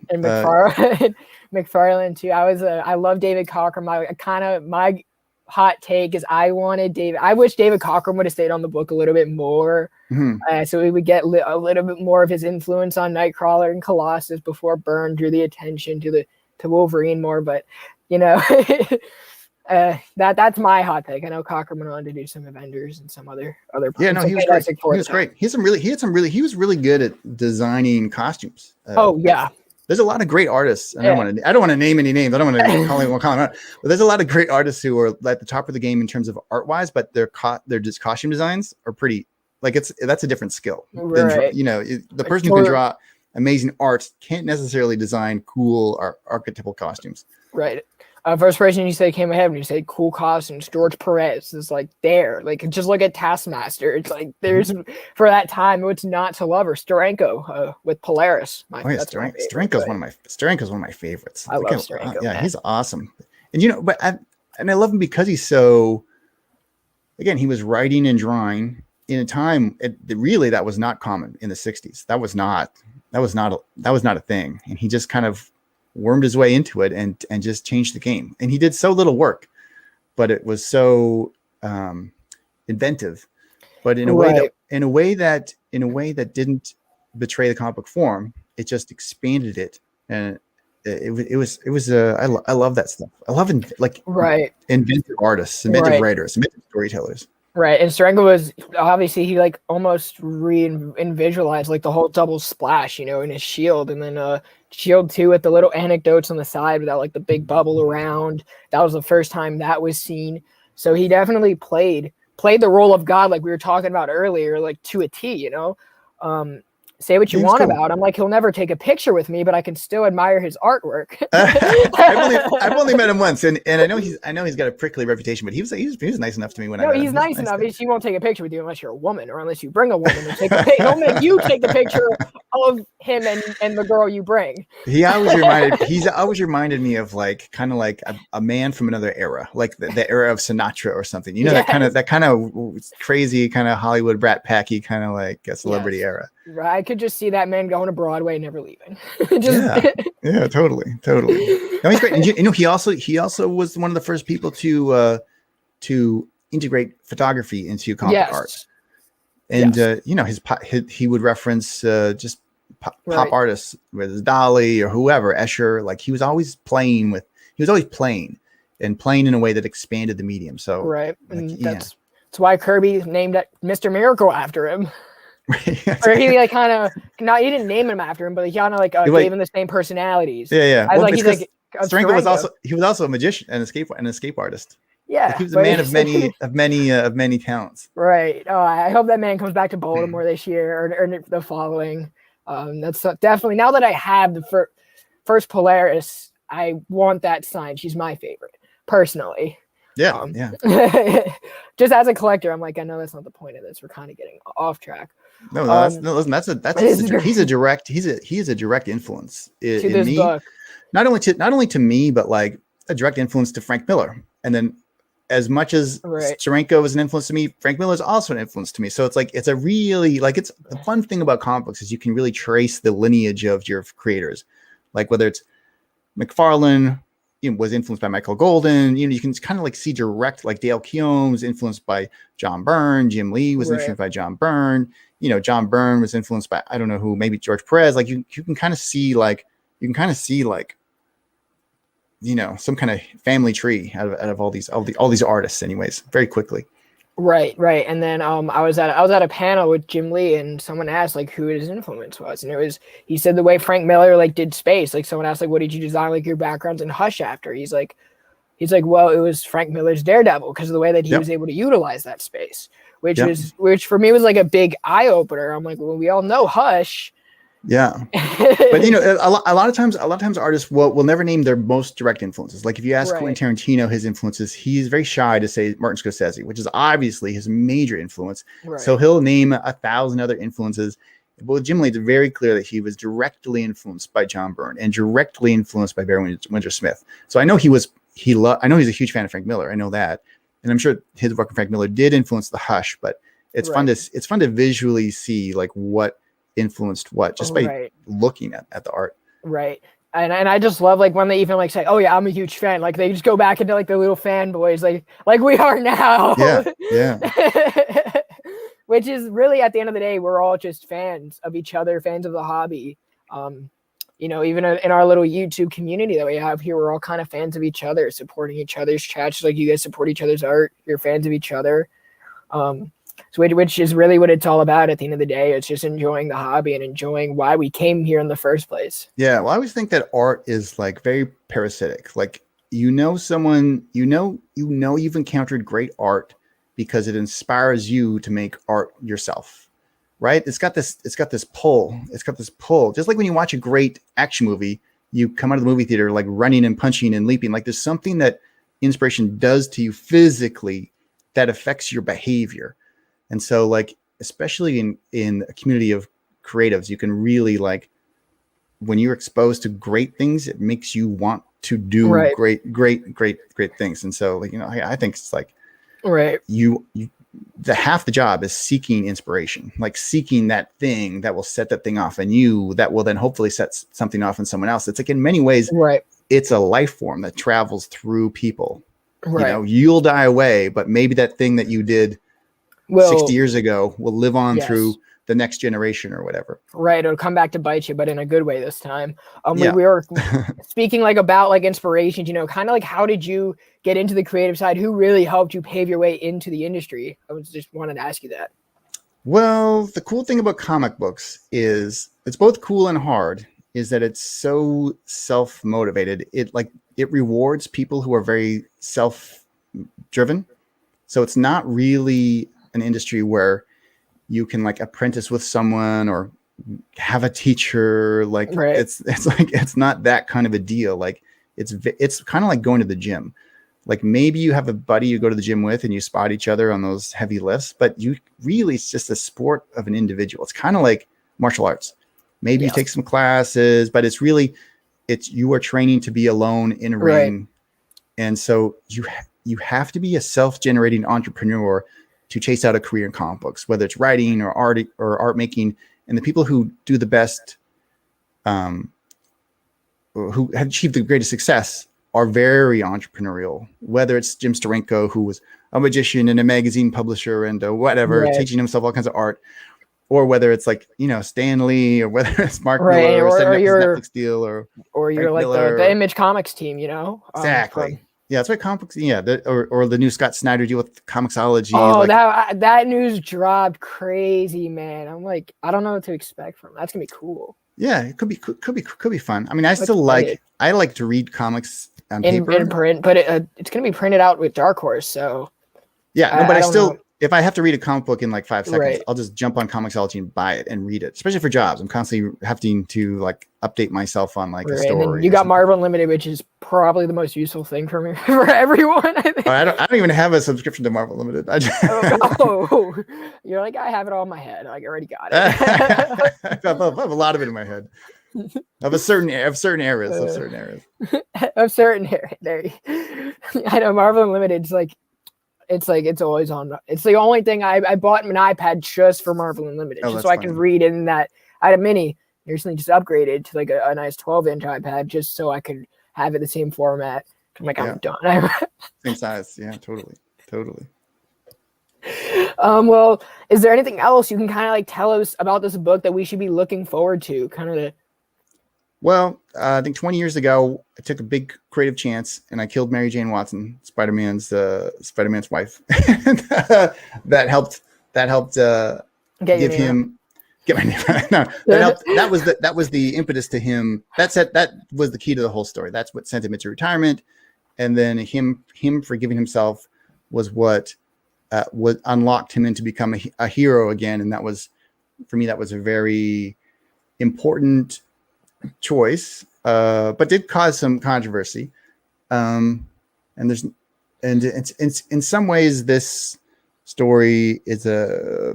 McFarlane too. I love David Cockrum. My hot take is I wish David Cockrum would have stayed on the book a little bit more. Mhm. So we would get a little bit more of his influence on Nightcrawler and Colossus before Byrne drew the attention to Wolverine more. But you know, that's my hot take. I know Cocker went on to do some Avengers and some other Yeah, no, he was great. He was great. He was really good at designing costumes. Oh yeah. There's a lot of great artists. I don't want to name any names. I don't want to call them out. But there's a lot of great artists who are at the top of the game in terms of art wise, but their just costume designs are pretty that's a different skill. Right. The person who can draw amazing art can't necessarily design cool archetypal costumes. Right. First person you say came ahead when you say cool costumes, George Perez is like there. Like just look at Taskmaster. It's like there's for that time what's not to love, or Steranko with Polaris. Steranko's one of my favorites. I love Steranko. Yeah, he's awesome. And I love him because he's so. Again, he was writing and drawing in a time that was not common in the 60s. That was not a thing, and he just kind of wormed his way into it and just changed the game. And he did so little work, but it was so inventive, but in a way that didn't betray the comic book form. It just expanded it, and it was I love that stuff. I love inventive artists, inventive writers, inventive storytellers. Right, and Steranko was obviously he like almost visualized like the whole double splash, in his Shield, and then Shield 2 with the little anecdotes on the side without like the big bubble around. That was the first time that was seen. So he definitely played the role of God, like we were talking about earlier, like to a T. Say what you want about him. Like he'll never take a picture with me, but I can still admire his artwork. I've only met him once, and I know he's got a prickly reputation, but he was nice enough to me when I met him. He's nice enough. He won't take a picture with you unless you're a woman, or unless you bring a woman and take a picture. He'll make you take the picture of him and the girl you bring. He's always reminded me of kind of a man from another era, like the era of Sinatra or something. That kind of crazy kind of Hollywood Brat Packy kind of like a celebrity era. Right, I could just see that man going to Broadway, never leaving. Yeah, totally. No, he's great. And he also was one of the first people to integrate photography into comic art. And he would reference just pop artists, whether it's Dali or whoever, Escher. Like he was always playing in a way that expanded the medium. So that's why Kirby named Mr. Miracle after him. Or he he didn't name him after him, but he kind of gave him the same personalities. Steranko was also a magician and an escape artist. Yeah, he was a man of many talents. Right. Oh, I hope that man comes back to Baltimore this year or the following. That's definitely, now that I have the first Polaris, I want that signed. She's my favorite personally. Yeah. Just as a collector, I'm like, I know that's not the point of this. We're kind of getting off track. He's a direct influence to this book. Not only to me, but like a direct influence to Frank Miller. And then as much as Steranko was an influence to me, Frank Miller is also an influence to me. So it's like, it's the fun thing about comic books is you can really trace the lineage of your creators. Like whether it's McFarlane, was influenced by Michael Golden. You can kind of see direct, like Dale Keown was influenced by John Byrne. Jim Lee was influenced by John Byrne. John Byrne was influenced by, I don't know who, maybe George Perez. Like you can kind of see some kind of family tree out of all these artists anyways, very quickly. Right. And then I was at a panel with Jim Lee, and someone asked who his influence was, and he said the way Frank Miller did space. Like someone asked what did you design your backgrounds in Hush after? He's like, well, it was Frank Miller's Daredevil because of the way that he was able to utilize that space, which for me was a big eye opener. I'm like, well, we all know Hush. Yeah, but a lot of times artists will never name their most direct influences. Like if you ask Quentin Tarantino his influences, he's very shy to say Martin Scorsese, which is obviously his major influence. So he'll name 1,000 other influences. But with Jim Lee, it's very clear that he was directly influenced by John Byrne and directly influenced by Barry Windsor Smith. So I know he's a huge fan of Frank Miller. I know that, and I'm sure his work with Frank Miller did influence the Hush. But it's fun to visually see what influenced what just by looking at the art. Right. And I just love when they even say, oh yeah, I'm a huge fan. They just go back into the little fanboys like we are now. Yeah. which is really at the end of the day, we're all just fans of each other, fans of the hobby. You know, even in our little YouTube community that we have here, we're all kind of fans of each other, supporting each other's chats. Like you guys support each other's art. You're fans of each other. So which is really what it's all about at the end of the day. It's just enjoying the hobby and enjoying why we came here in the first place. Yeah. Well, I always think that art is like very parasitic. Like, someone, you've encountered great art because it inspires you to make art yourself. Right. It's got this pull. Just like when you watch a great action movie, you come out of the movie theater, like running and punching and leaping. Like there's something that inspiration does to you physically that affects your behavior. And so like, especially in a community of creatives, you can really like, when you're exposed to great things, it makes you want to do great things. And so like, I think it's like, the half the job is seeking inspiration, like seeking that thing that will set that thing off in you, that will then hopefully set something off in someone else. It's like in many ways, it's a life form that travels through people. You'll die away, but maybe that thing that you did 60 years ago will live on through the next generation or whatever. Right. It'll come back to bite you, but in a good way this time. We were speaking like about like inspirations, kind of like, how did you get into the creative side? Who really helped you pave your way into the industry? I was just wanted to ask you that. Well, the cool thing about comic books is it's both cool and hard, is that it's so self-motivated. It rewards people who are very self-driven. So it's not really an industry where you can like apprentice with someone or have a teacher. Like it's not that kind of a deal. Like it's kind of like going to the gym. Like maybe you have a buddy you go to the gym with and you spot each other on those heavy lifts, but it's just a sport of an individual. It's kind of like martial arts. Maybe you take some classes, but you are training to be alone in a ring. And so you have to be a self-generating entrepreneur to chase out a career in comic books, whether it's writing or art making. And the people who do the best, who have achieved the greatest success, are very entrepreneurial. Whether it's Jim Steranko, who was a magician and a magazine publisher and whatever, teaching himself all kinds of art, or whether it's like Stan Lee, or whether it's Mark Miller, or setting up his Netflix deal, or you're like the Image Comics team, exactly. Yeah, that's right. Comics. Yeah, or the new Scott Snyder deal with Comixology. Oh, that news dropped crazy, man. I'm like, I don't know what to expect from it. That's gonna be cool. Yeah, it could be fun. I mean, I like to read comics on paper in print, but it's gonna be printed out with Dark Horse. So yeah, but I still. If I have to read a comic book in like 5 seconds, I'll just jump on Comixology and buy it and read it, especially for jobs. I'm constantly having to like update myself on like a story. And then you got Marvel Unlimited, which is probably the most useful thing for me, for everyone. I think. I don't even have a subscription to Marvel Unlimited. You're like, I have it all in my head. Like, I already got it. I have a lot of it in my head. Of certain eras. There. I know Marvel Unlimited is like, it's always on. It's the only thing I bought an iPad just for Marvel Unlimited, just so I can read in that. I had a mini, recently just upgraded to like a nice 12-inch iPad, just so I could have it the same format. I'm like, I'm done. Same size, yeah, totally. Well, is there anything else you can kind of like tell us about this book that we should be looking forward to? Well, I think 20 years ago, I took a big creative chance and I killed Mary Jane Watson, Spider-Man's wife. that helped get my name right. No, that was the impetus to him. That was the key to the whole story. That's what sent him into retirement. And then him forgiving himself was what unlocked him into become a hero again. And that was, for me, that was a very important choice, but did cause some controversy. And it's in some ways this story is I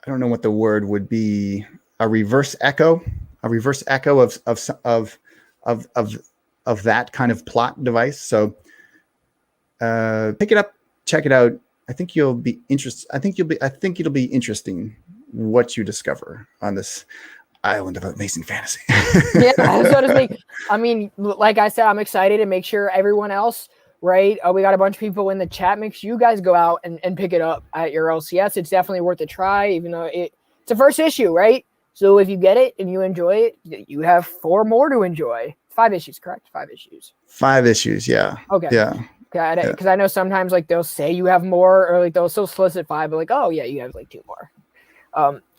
don't know what the word would be, a reverse echo of that kind of plot device. So pick it up, check it out. I think you'll be interested. I think it'll be interesting what you discover on this island of amazing fantasy. Yeah, so to speak. I mean, like I said, I'm excited to make sure everyone else right? We got a bunch of people in the chat. Make sure you guys go out and pick it up at your LCS. It's definitely worth a try, even though it's a first issue, right? So if you get it and you enjoy it, you have 4 more to enjoy. 5 issues, correct? 5 issues. 5 issues, yeah. Okay. Yeah. Because I know sometimes like they'll say you have more, or like they'll still solicit 5, but like, oh yeah, you have like 2 more.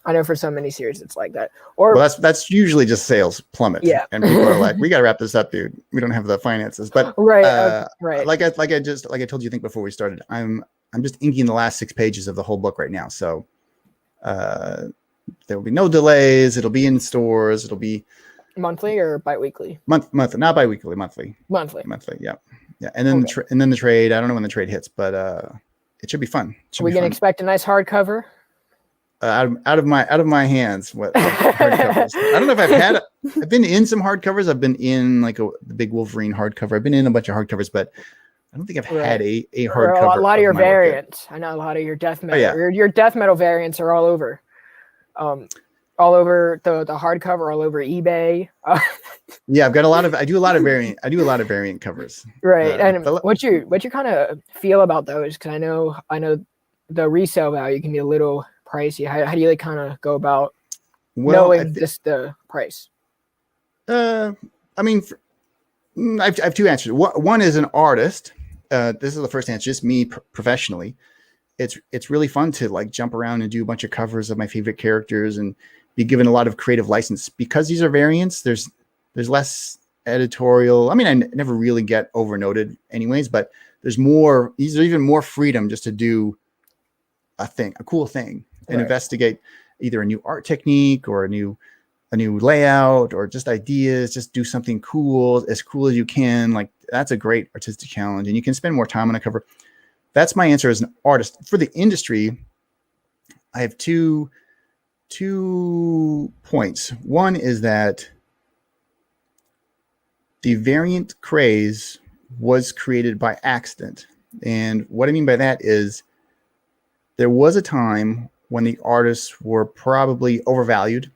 I know for so many series it's like that. Or well, that's usually just sales plummet. Yeah. And people are like, we got to wrap this up, dude. We don't have the finances. But right. Like I told you, I think before we started, I'm just inking the last 6 pages of the whole book right now. So there will be no delays. It'll be in stores. It'll be monthly or bi-weekly? Monthly, not bi-weekly, monthly. Yeah. And then the trade. I don't know when the trade hits, but it should be fun. Are we gonna expect a nice hardcover? Out of my hands. What hardcovers? I don't know if I've been in some hardcovers. I've been in like the big Wolverine hardcover. I've been in a bunch of hardcovers, but I don't think I've had a hardcover. A lot of your variants. I know a lot of your death metal. Your death metal variants are all over. All over the hardcover, all over eBay. Yeah, I've got a lot of. I do a lot of variant covers. Right, and what you kind of feel about those? Because I know the resale value can be a little pricey. How do you like kind of go about knowing the price? I mean, I have 2 answers. One is an artist. This is the first answer, just me professionally. It's really fun to like jump around and do a bunch of covers of my favorite characters and be given a lot of creative license because these are variants. There's less editorial. I mean, I never really get overnoted anyways, but there's more. These are even more freedom just to do a cool thing, and investigate either a new art technique or a new layout or just ideas. Just do something cool as you can. Like that's a great artistic challenge, and you can spend more time on a cover. That's my answer as an artist. For the industry, I have two points. One is that the variant craze was created by accident. And what I mean by that is there was a time when the artists were probably overvalued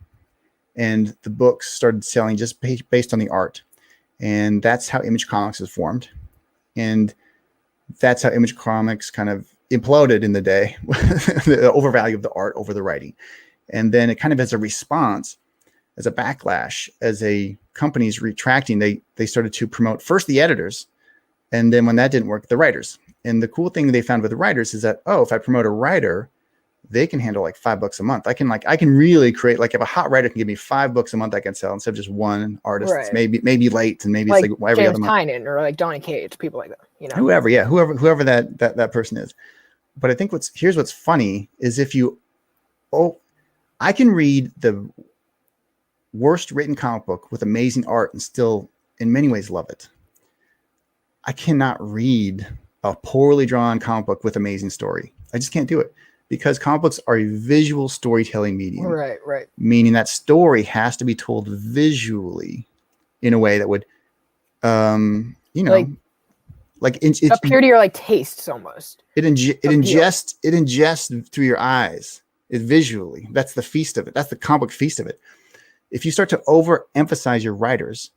and the books started selling just based on the art. And that's how Image Comics is formed. And that's how Image Comics kind of imploded in the day, the overvalue of the art over the writing. And then it kind of as a response, as a backlash, as a company's retracting, they started to promote first the editors. And then when that didn't work, the writers. And the cool thing they found with the writers is that, if I promote a writer, they can handle like $5 a month. I can really create, like if a hot writer can give me $5 a month, I can sell instead of just one artist. Right. Maybe late and maybe like it's like every James other month. Tynion or like Donny Cates, people like that, whoever that person is. But I think here's what's funny is I can read the worst written comic book with amazing art and still in many ways love it. I cannot read a poorly drawn comic book with amazing story. I just can't do it because comic books are a visual storytelling medium. Right. Meaning that story has to be told visually in a way that would, it's appear to your like tastes almost. It ingests through your eyes. It visually. That's the feast of it. That's the comic book feast of it. If you start to overemphasize your writers,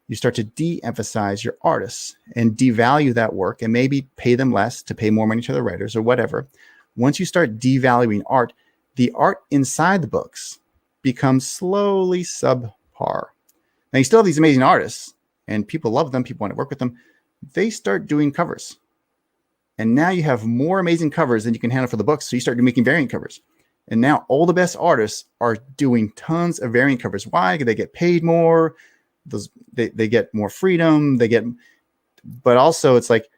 you start to de-emphasize your artists and devalue that work and maybe pay them less to pay more money to the writers or whatever. Once you start devaluing art, the art inside the books becomes slowly subpar. Now you still have these amazing artists and people love them. People want to work with them. They start doing covers. And now you have more amazing covers than you can handle for the books. So you start making variant covers. And now all the best artists are doing tons of variant covers. Why? They get paid more. They get more freedom. But also it's like,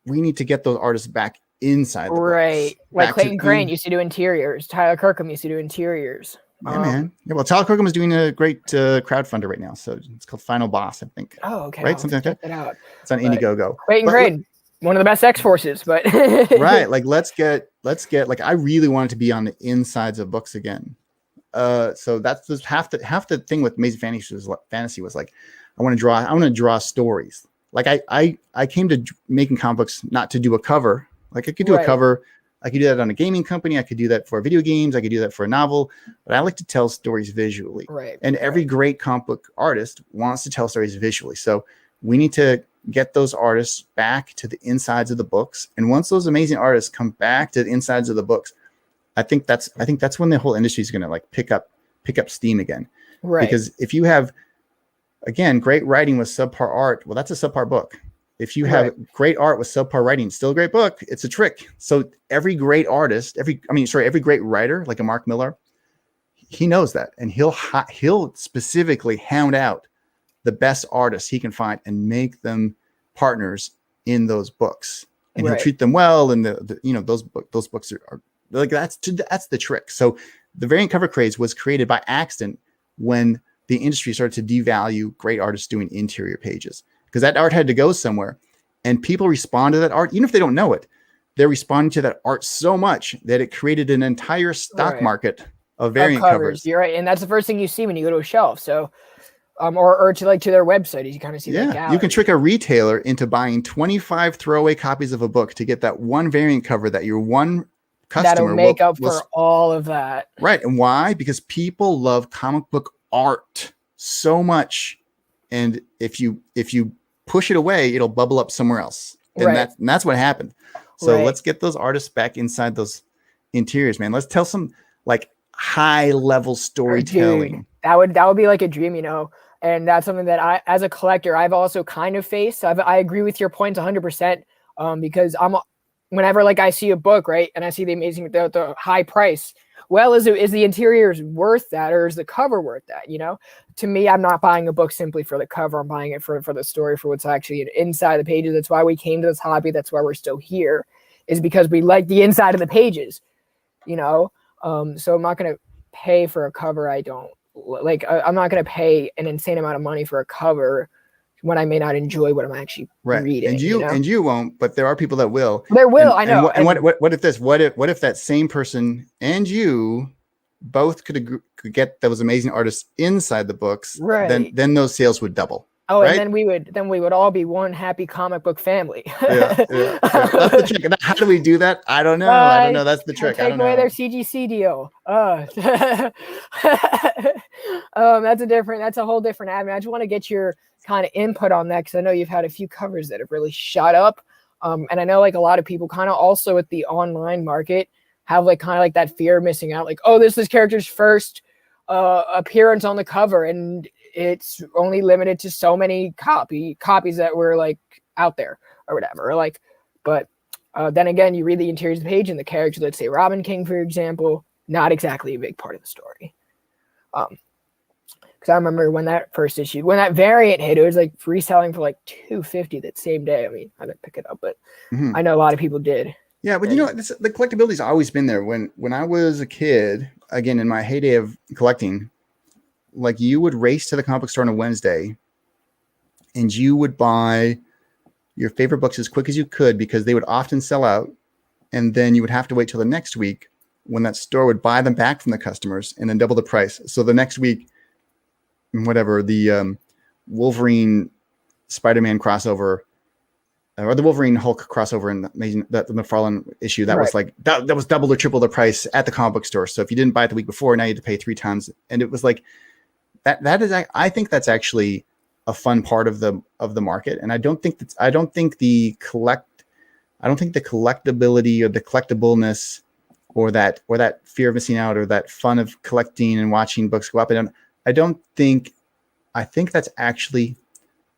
we need to get those artists back inside the right. books. Like Clayton Crane used to do interiors. Tyler Kirkham used to do interiors. Yeah, man. Yeah, well, Tyler Kirkham is doing a great crowdfunder right now. So it's called Final Boss, I think. Oh, okay. Right? Something like that. Check that out. It's on Indiegogo. Clayton Crane, one of the best X-Forces, but right. Like let's get like I really wanted to be on the insides of books again. So that's just half the thing with Amazing Fantasy was like, I want to draw stories. Like I came to making comic books not to do a cover. Like I could do a cover. I could do that on a gaming company. I could do that for video games. I could do that for a novel, but I like to tell stories visually. Right. And every great comic book artist wants to tell stories visually. So we need to get those artists back to the insides of the books. And once those amazing artists come back to the insides of the books, I think that's when the whole industry is going to like pick up steam again. Right. Because if you have, again, great writing with subpar art, well, that's a subpar book. If you have great art with subpar writing, still a great book. It's a trick. So every great artist, every great writer, like a Mark Millar, he knows that, and he'll specifically hound out the best artists he can find and make them partners in those books, and he'll treat them well. And those books are like, that's the trick. So the variant cover craze was created by accident when the industry started to devalue great artists doing interior pages, because that art had to go somewhere, and people respond to that art, even if they don't know it. They're responding to that art so much that it created an entire stock market of variant covers. You're right, and that's the first thing you see when you go to a shelf. So, or to their website, is you kind of see that gallery. You can trick a retailer into buying 25 throwaway copies of a book to get that one variant cover that your one customer that'll make up for all of that. Right, and why? Because people love comic book art so much, and if you push it away, it'll bubble up somewhere else, and that's what happened. So let's get those artists back inside those interiors, man. Let's tell some like high level storytelling. Dude, that would be like a dream, and that's something that I, as a collector, I've also kind of faced. I agree with your points 100%, because whenever like I see a book, right, and I see the amazing, the high price, well, is the interiors worth that, or is the cover worth that? To me, I'm not buying a book simply for the cover. I'm buying it for the story, for what's actually inside the pages. That's why we came to this hobby. That's why we're still here, is because we like the inside of the pages, So I'm not going to pay for a cover I don't like. I'm not going to pay an insane amount of money for a cover when I may not enjoy what I'm actually reading. And you won't, but there are people that will. There will, I know. And what if that same person and you both could get those amazing artists inside the books? Right. Then those sales would double. Oh, right? And then we would all be one happy comic book family. Yeah. That's the trick. How do we do that? I don't know. That's the trick. Take away their CGC deal. That's a whole different avenue. I just want to get your kind of input on that, because I know you've had a few covers that have really shot up. And I know like a lot of people kind of also with the online market have like kind of like that fear of missing out. Like, oh, this is character's first appearance on the cover, and it's only limited to so many copies that were like out there or whatever. Like, but then again, you read the interiors of the page and the character, let's say Robin King, for example, not exactly a big part of the story. Because I remember when that variant hit, it was like reselling for like $250 that same day. I mean, I didn't pick it up, but I know a lot of people did. Yeah, but the collectability's always been there. When I was a kid, again, in my heyday of collecting, like you would race to the comic book store on a Wednesday and you would buy your favorite books as quick as you could, because they would often sell out. And then you would have to wait till the next week when that store would buy them back from the customers and then double the price. So the next week, whatever, the Wolverine Spiderman crossover, or the Wolverine Hulk crossover in the McFarlane issue, that was like that was double or triple the price at the comic book store. So if you didn't buy it the week before, now you had to pay 3 times. And it was like that is, I think that's actually a fun part of the market. And I don't think the collectability or the collectibleness or that fear of missing out or that fun of collecting and watching books go up. I think that's actually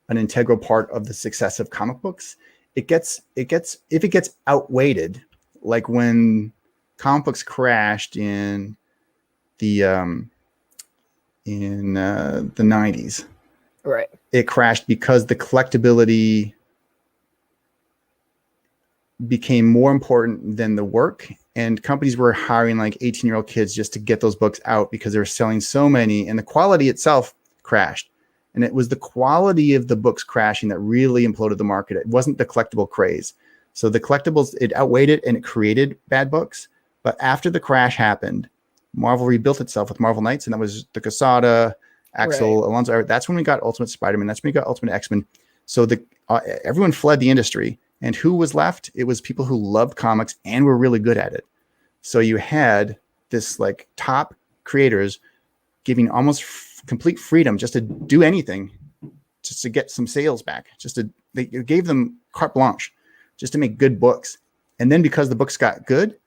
an integral part of the success of comic books. If it gets outweighted, like when comic books crashed in the 90s, right? It crashed because the collectability became more important than the work, and companies were hiring like 18-year-old kids just to get those books out because they were selling so many, and the quality itself crashed. And it was the quality of the books crashing that really imploded the market. It wasn't the collectible craze. So the collectibles, it outweighed it and it created bad books. But after the crash happened, Marvel rebuilt itself with Marvel Knights, and that was the Quesada, Axel, Alonso. That's when we got Ultimate Spider-Man. That's when we got Ultimate X-Men. So everyone fled the industry. And who was left? It was people who loved comics and were really good at it. So you had this like top creators giving almost complete freedom just to do anything to get some sales back. They gave them carte blanche just to make good books. And then because the books got good,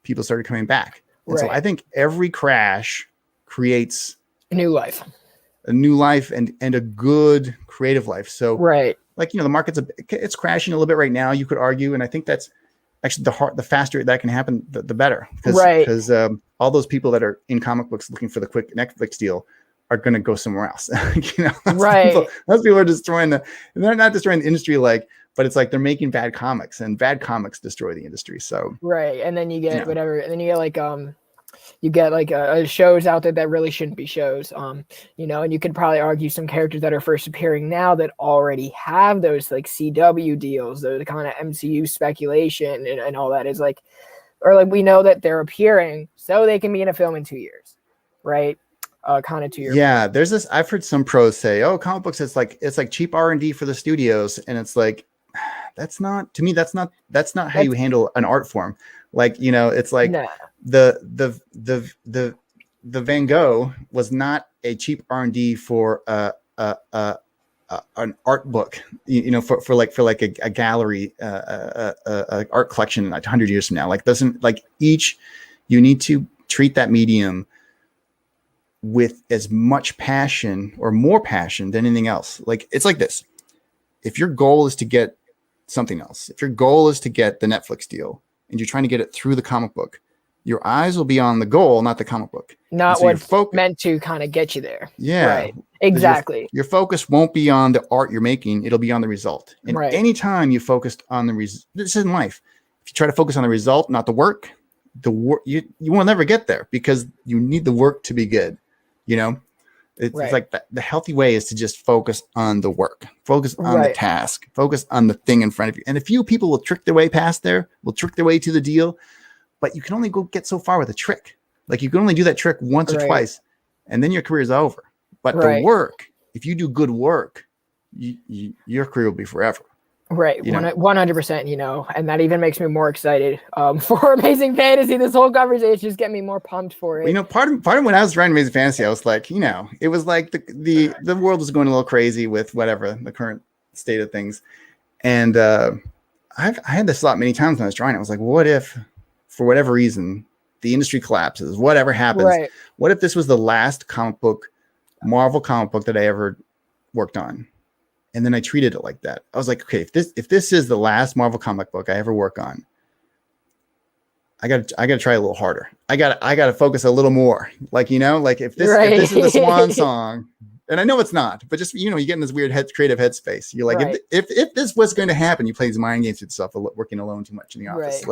people started coming back. And so I think every crash creates a new life and a good creative life. So like, the market's it's crashing a little bit right now, you could argue. And I think that's actually the faster that can happen, the better. Because all those people that are in comic books looking for the quick Netflix deal are going to go somewhere else. Those people are destroying they're not destroying the industry, but it's like they're making bad comics, and bad comics destroy the industry. So and then you get whatever, and then you get shows out there that really shouldn't be shows, and you could probably argue some characters that are first appearing now that already have those CW deals, those kind of MCU speculation and all that is we know that they're appearing so they can be in a film in 2 years, right? Kind of to your point. There's this. I've heard some pros say, "Oh, comic books, it's like cheap R&D for the studios," and it's like, that's not how you handle an art form. It's like the Van Gogh was not a cheap R&D for an art book, for a gallery, a art collection 100 years from now. You need to treat that medium with as much passion or more passion than anything else. It's like this. If your goal is to get something else, if your goal is to get the Netflix deal and you're trying to get it through the comic book, your eyes will be on the goal, not the comic book. Not what's meant to kind of get you there. Yeah. Right. Exactly. Your focus won't be on the art you're making. It'll be on the result. And anytime you focused on the result, this is in life. If you try to focus on the result, not the work, you will never get there, because you need the work to be good. It's like the healthy way is to just focus on the work, focus on the task, focus on the thing in front of you. And a few people will trick their way past there, will trick their way to the deal, but you can only get so far with a trick. You can only do that trick once or twice, and then your career is over. But the work, if you do good work, your career will be forever. Right, 100%, and that even makes me more excited for Amazing Fantasy. This whole conversation is getting me more pumped for it. Part of when I was writing Amazing Fantasy, I was like, it was like the world was going a little crazy with whatever the current state of things, and I had this thought many times when I was drawing it. I was like, what if, for whatever reason, the industry collapses, whatever happens, what if this was the last Marvel comic book that I ever worked on? And then I treated it like that. I was like, okay, if this is the last Marvel comic book I ever work on, I got to try a little harder. I got to focus a little more. If this is the swan song, and I know it's not, but just you get in this weird creative headspace. You're like, if this was going to happen, you play these mind games with yourself, working alone too much in the office.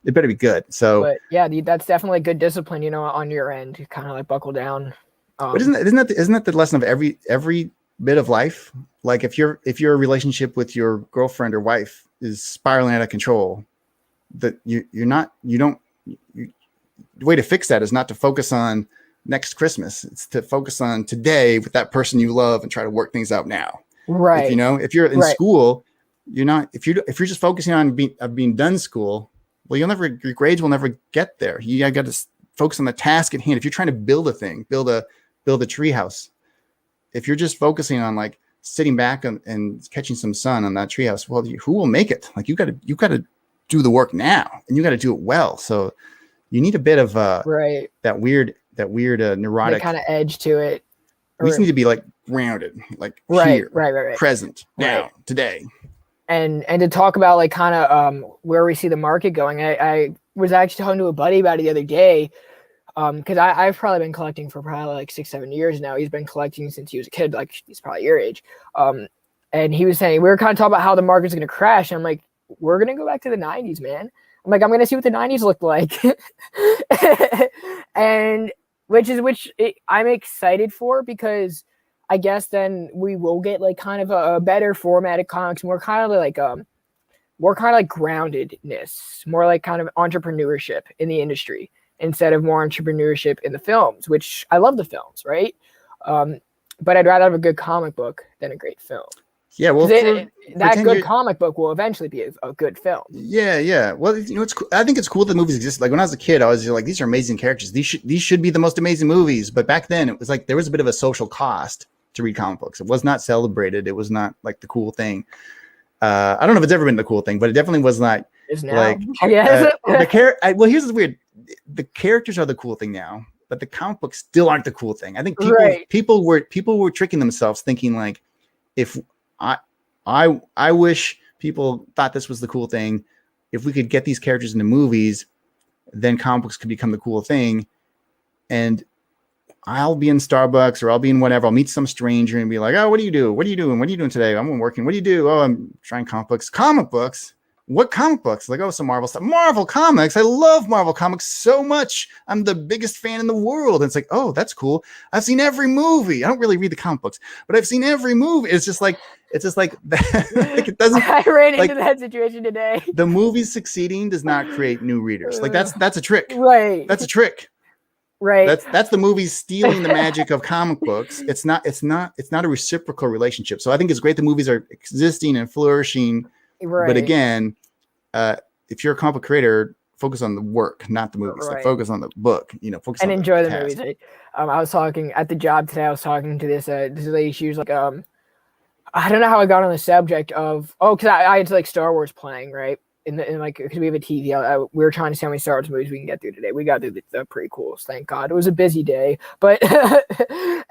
It better be good. So, but yeah, that's definitely good discipline. On your end, you kind of buckle down. But isn't that the lesson of every bit of life? If your relationship with your girlfriend or wife is spiraling out of control, that the way to fix that is not to focus on next Christmas. It's to focus on today with that person you love and try to work things out now. Right. If you're in school, if you're just focusing on being done school, well, your grades will never get there. You got to focus on the task at hand. If you're trying to build a thing, build a tree house, if you're just focusing on sitting back and catching some sun on that treehouse, well, who will make it? You got to do the work now, and you got to do it well. So you need a bit of that weird neurotic kind of edge to it. We just need to be grounded, here, present, now, today. And to talk about kind of where we see the market going. I was actually talking to a buddy about it the other day. Because I've probably been collecting for probably 6-7 years now. He's been collecting since he was a kid, he's probably your age. And he was saying, we were kind of talking about how the market's going to crash. And I'm like, we're going to go back to the 90s, man. I'm like, I'm going to see what the 90s looked like. And which I'm excited for, because I guess then we will get kind of a better formatted comics, more kind of groundedness, more kind of entrepreneurship in the industry, instead of more entrepreneurship in the films, which I love the films, right? But I'd rather have a good comic book than a great film. Yeah, well, that good comic book will eventually be a good film. Yeah. Well, it's cool. I think it's cool that movies exist. When I was a kid, I was like, these are amazing characters. These should be the most amazing movies. But back then, it was there was a bit of a social cost to read comic books. It was not celebrated. It was not like the cool thing. I don't know if it's ever been the cool thing, but it definitely was not. Is now. Like well, here's the weird. The characters are the cool thing now, but the comic books still aren't the cool thing. I think people were tricking themselves, thinking like, if I wish people thought this was the cool thing. If we could get these characters into movies, then comic books could become the cool thing. And I'll be in Starbucks or I'll be in whatever. I'll meet some stranger and be like, oh, what do you do? What are you doing? What are you doing today? I'm working. What do you do? Oh, I'm trying comic books. Comic books? What comic books? Like, oh, some Marvel stuff. Marvel comics. I love Marvel comics so much. I'm the biggest fan in the world. And it's like, oh, that's cool. I've seen every movie. I don't really read the comic books, but I've seen every movie. It's just like like it doesn't. I ran into that situation today. The movies succeeding does not create new readers. Like that's a trick. Right. That's a trick. Right. That's the movies stealing the magic of comic books. It's not a reciprocal relationship. So I think it's great the movies are existing and flourishing. Right. But again, if you're a comic book creator, focus on the work, not the movies. Right. Like focus on the book, focus and on enjoy the cast. movies. I was talking at the job today. I was talking to this lady. She was like, I don't know how I got on the subject of because I had like Star Wars playing, right? In like, because we have a TV, we were trying to see how many Star Wars movies we can get through today. We got through the prequels, thank God. It was a busy day, but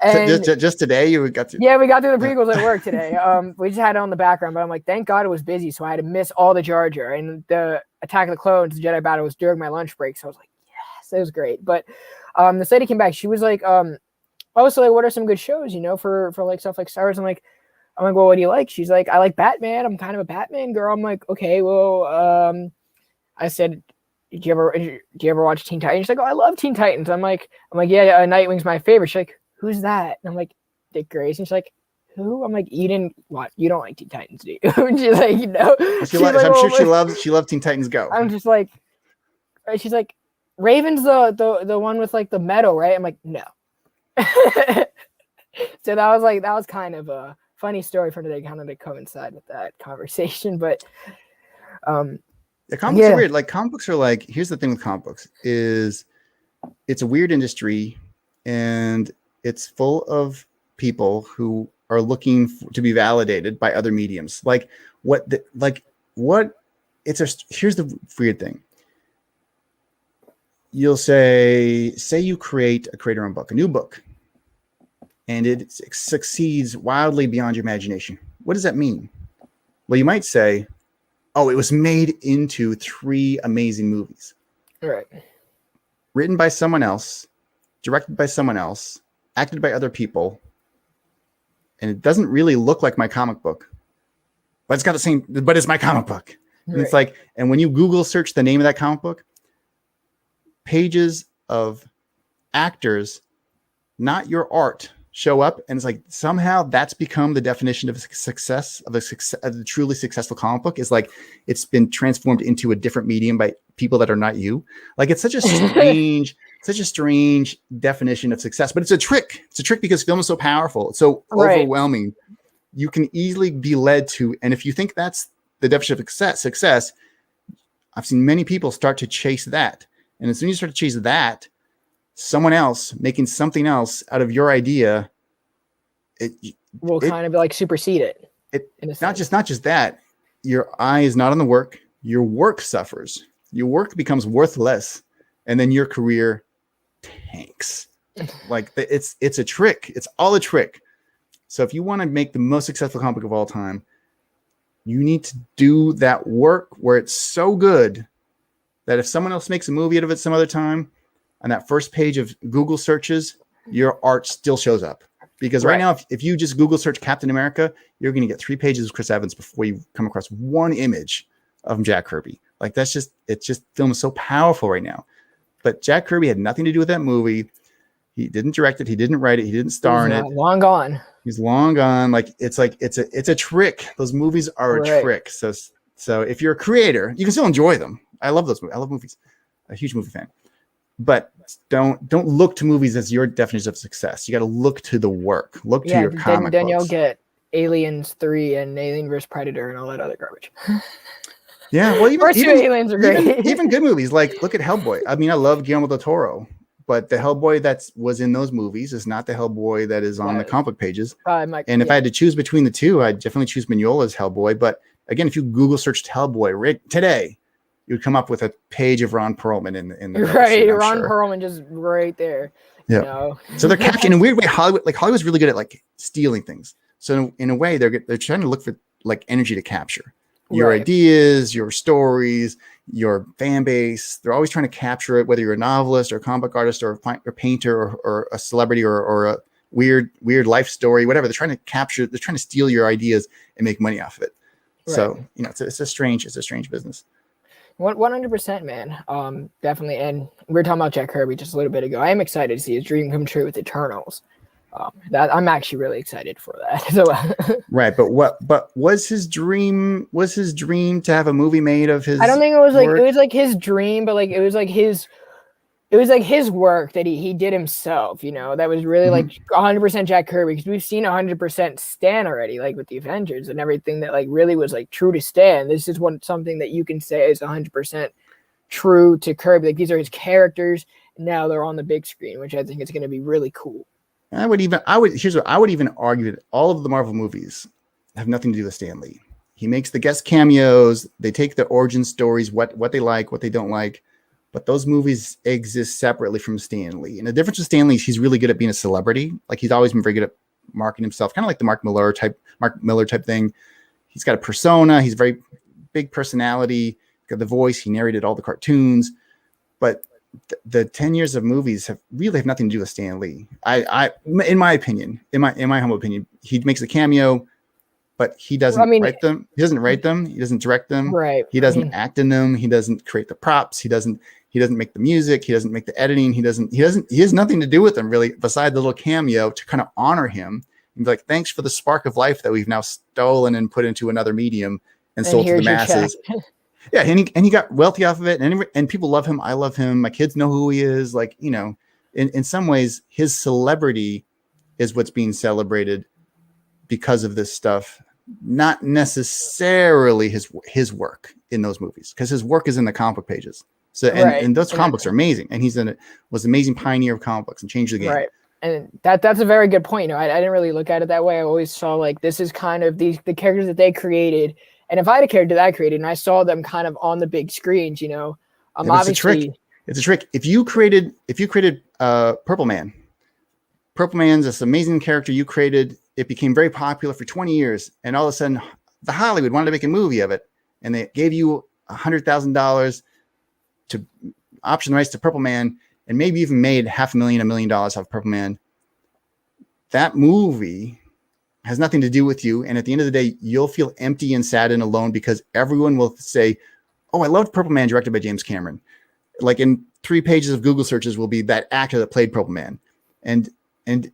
and just today you got through. Yeah, we got through the prequels at work today. We just had it on the background, but I'm like, thank God it was busy, so I had to miss all the Jar Jar and the Attack of the Clones, the Jedi battle was during my lunch break, so I was like, yes, it was great. But this lady came back, she was like, so like, what are some good shows, for like stuff like Star Wars? I'm like, well, what do you like? She's like, I like Batman. I'm kind of a Batman girl. I'm like, okay, well, I said, do you ever watch Teen Titans? She's like, oh, I love Teen Titans. I'm like, yeah, Nightwing's my favorite. She's like, who's that? And I'm like, Dick Grayson. She's like, who? I'm like, you don't like Teen Titans, do you? And she's like, I'm sure she loves Teen Titans Go. I'm just like, she's like, Raven's the one with like the medal, right? I'm like, no. So that was kind of a funny story for today, kind of to coincide with that conversation. But comic books are weird. Like comic books are like, here's the thing with comic books is it's a weird industry and it's full of people who are looking to be validated by other mediums. Here's the weird thing. You'll say you create a creator-owned book, a new book, and it succeeds wildly beyond your imagination. What does that mean? Well, you might say, oh, it was made into 3 amazing movies. Right. Written by someone else, directed by someone else, acted by other people, and it doesn't really look like my comic book. But it's my comic book. And it's like, and when you Google search the name of that comic book, pages of actors, not your art, show up, and it's like somehow that's become the definition of success of a truly successful comic book. Is like it's been transformed into a different medium by people that are not you. Like it's such a strange definition of success, but it's a trick. It's a trick because film is so powerful, it's so overwhelming. You can easily be led to, and if you think that's the definition of success, I've seen many people start to chase that, and as soon as you start to chase that, someone else making something else out of your idea, it will kind of like supersede it. Not just that, your eye is not on the work. Your work suffers. Your work becomes worthless, and then your career tanks. Like it's a trick. It's all a trick. So if you want to make the most successful comic book of all time, you need to do that work where it's so good that if someone else makes a movie out of it some other time, on that first page of Google searches, your art still shows up. Because right now, if you just Google search Captain America, you're going to get 3 pages of Chris Evans before you come across one image of Jack Kirby. Like film is so powerful right now. But Jack Kirby had nothing to do with that movie. He didn't direct it. He didn't write it. He didn't star in it. Long gone. He's long gone. Like it's a trick. Those movies are a trick. So if you're a creator, you can still enjoy them. I love those movies. I love movies. A huge movie fan. But don't look to movies as your definition of success. You got to look to the work. Look to your comic then books. You'll get Aliens 3 and Alien vs Predator and all that other garbage. Yeah, well, even Aliens are great. even good movies like look at Hellboy. I mean, I love Guillermo del Toro, but the Hellboy that was in those movies is not the Hellboy that is on the comic book pages. And if I had to choose between the two, I'd definitely choose Mignola's Hellboy. But again, if you Google searched Hellboy right today, you would come up with a page of Ron Perlman in the right. Ron Perlman just right there. Yeah. You know? So they're capturing in a weird way. Hollywood's really good at like stealing things. So in a way, they're trying to look for like energy to capture your ideas, your stories, your fan base. They're always trying to capture it, whether you're a novelist or a comic book artist or a painter or a celebrity or a weird life story, whatever. They're trying to capture. They're trying to steal your ideas and make money off of it. Right. So it's a strange business. 100%, man. Definitely. And we were talking about Jack Kirby just a little bit ago. I am excited to see his dream come true with Eternals. That I'm actually really excited for that. So, right, but was his dream to have a movie made of his? I don't think it was work? It was like his dream, but like it was like his work that he did himself, that was really like 100% Jack Kirby, because we've seen 100% Stan already, like with the Avengers and everything that like really was like true to Stan. This is something that you can say is 100% true to Kirby. Like these are his characters. Now they're on the big screen, which I think is going to be really cool. I would even argue that all of the Marvel movies have nothing to do with Stan Lee. He makes the guest cameos. They take the origin stories, what they like, what they don't like. But those movies exist separately from Stan Lee. And the difference with Stan Lee is he's really good at being a celebrity. Like he's always been very good at marketing himself, kind of like the Mark Miller type thing. He's got a persona. He's a very big personality. Got the voice. He narrated all the cartoons. But the 10 years of movies have nothing to do with Stan Lee. In my opinion, in my humble opinion, he makes a cameo, but he doesn't write them. He doesn't write them. He doesn't direct them. Right. He doesn't act in them. He doesn't create the props. He doesn't make the music. He doesn't make the editing. He has nothing to do with them really, besides the little cameo to kind of honor him and be like, thanks for the spark of life that we've now stolen and put into another medium and sold to the masses. Yeah, and he got wealthy off of it, and people love him. I love him. My kids know who he is. Like, in some ways, his celebrity is what's being celebrated because of this stuff, not necessarily his work in those movies, because his work is in the comic book pages. So and those comic books are amazing, and was an amazing pioneer of comic books and changed the game. Right. And that's a very good point. I didn't really look at it that way. I always saw like this is kind of the characters that they created. And if I had a character that I created and I saw them kind of on the big screens, obviously it's a trick. If you created Purple Man, Purple Man's this amazing character you created. It became very popular for 20 years. And all of a sudden the Hollywood wanted to make a movie of it. And they gave you $100,000 to option rights to Purple Man, and maybe even made $500,000, $1 million off Purple Man. That movie has nothing to do with you. And at the end of the day, you'll feel empty and sad and alone because everyone will say, oh, I loved Purple Man directed by James Cameron. Like in 3 pages of Google searches will be that actor that played Purple Man. And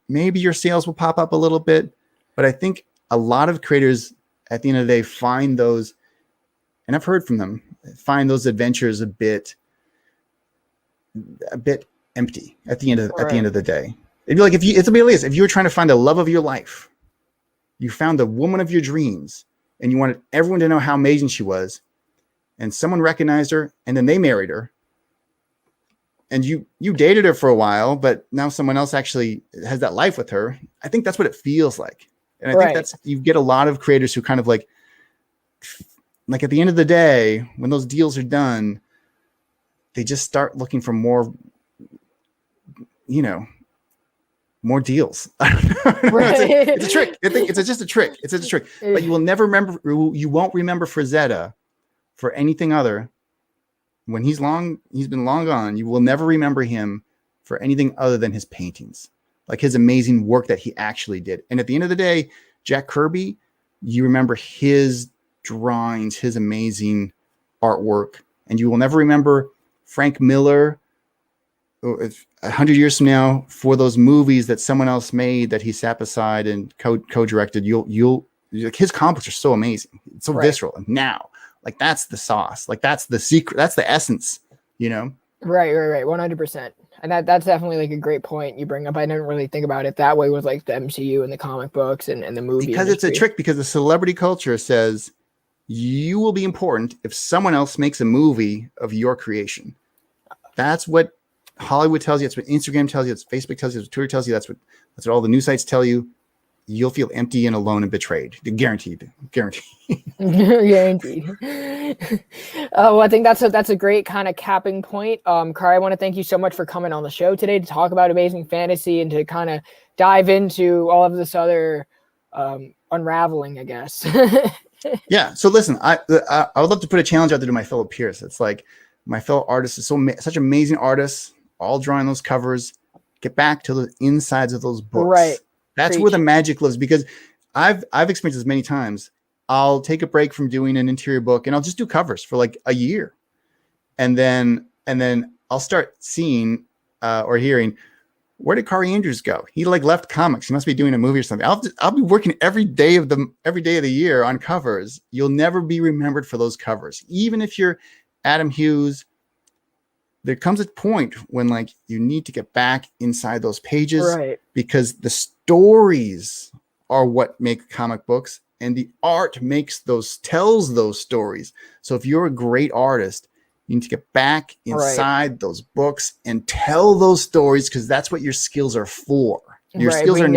maybe your sales will pop up a little bit, but I think a lot of creators at the end of the day find those, and I've heard from them, find those adventures a bit empty at the end of the day. It'd be like if you were trying to find the love of your life, you found the woman of your dreams and you wanted everyone to know how amazing she was, and someone recognized her and then they married her, and you dated her for a while, but now someone else actually has that life with her. I think that's what it feels like. And I think you get a lot of creators who kind of like at the end of the day, when those deals are done, they just start looking for more, more deals. I don't know. It's a trick. I think it's just a trick. It's just a trick. But you will never remember. You won't remember Frazetta for anything other. When he's been long gone. You will never remember him for anything other than his paintings, like his amazing work that he actually did. And at the end of the day, Jack Kirby, you remember his drawings, his amazing artwork, and you will never remember Frank Miller 100 years from now for those movies that someone else made that he sat beside and co-directed. His comic books are so amazing. It's so visceral. And now, like, that's the sauce. Like, that's the secret. That's the essence, Right. 100%. And that's definitely like a great point you bring up. I didn't really think about it that way with like the MCU and the comic books and the movie because industry. It's a trick, because the celebrity culture says you will be important if someone else makes a movie of your creation. That's what Hollywood tells you. That's what Instagram tells you. That's what Facebook tells you. That's what Twitter tells you. That's what all the news sites tell you. You'll feel empty and alone and betrayed. Guaranteed. Guaranteed. Guaranteed. Well, I think that's a great kind of capping point. Kaare, I want to thank you so much for coming on the show today to talk about Amazing Fantasy and to kind of dive into all of this other unraveling, I guess. Yeah. So listen, I would love to put a challenge out there to my fellow peers. It's like my fellow artists is such amazing artists, all drawing those covers. Get back to the insides of those books. Right. That's where the magic lives, because I've experienced this many times. I'll take a break from doing an interior book and I'll just do covers for like a year. And then I'll start seeing or hearing, where did Kaare Andrews go? He like left comics. He must be doing a movie or something. I'll be working every day of the year on covers. You'll never be remembered for those covers. Even if you're Adam Hughes, there comes a point when like you need to get back inside those pages, right? Because the stories are what make comic books, and the art tells those stories. So if you're a great artist, you need to get back inside those books and tell those stories, because that's what your skills are for. Your skills are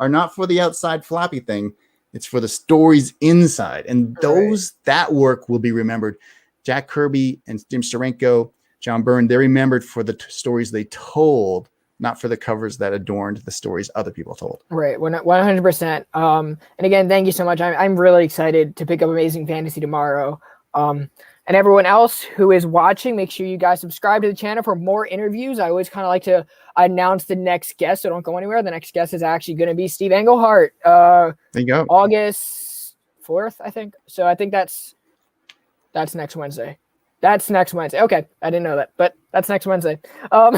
not for the outside floppy thing. It's for the stories inside, and that work will be remembered. Jack Kirby and Jim Steranko, John Byrne, they're remembered for the stories they told, not for the covers that adorned the stories other people told. Right, 100%. And again, thank you so much. I'm really excited to pick up Amazing Fantasy tomorrow. And everyone else who is watching, make sure you guys subscribe to the channel for more interviews. I always kind of like to announce the next guest, so don't go anywhere. The next guest is actually going to be Steve Englehart. There you go. August 4th, I think. So I think that's next Wednesday. That's next Wednesday. Okay, I didn't know that, but that's next Wednesday. So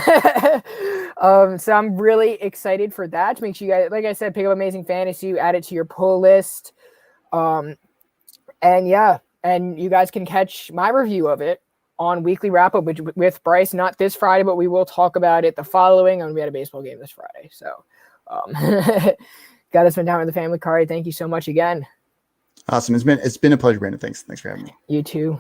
I'm really excited for that. Make sure you guys, like I said, pick up Amazing Fantasy, add it to your pull list. And yeah, and you guys can catch my review of it on Weekly Wrap Up with Bryce, not this Friday, but we will talk about it the following. And we had a baseball game this Friday. So got to spend time with the family. Kaare, thank you so much again. Awesome. It's been a pleasure, Brandon. Thanks for having me. You too.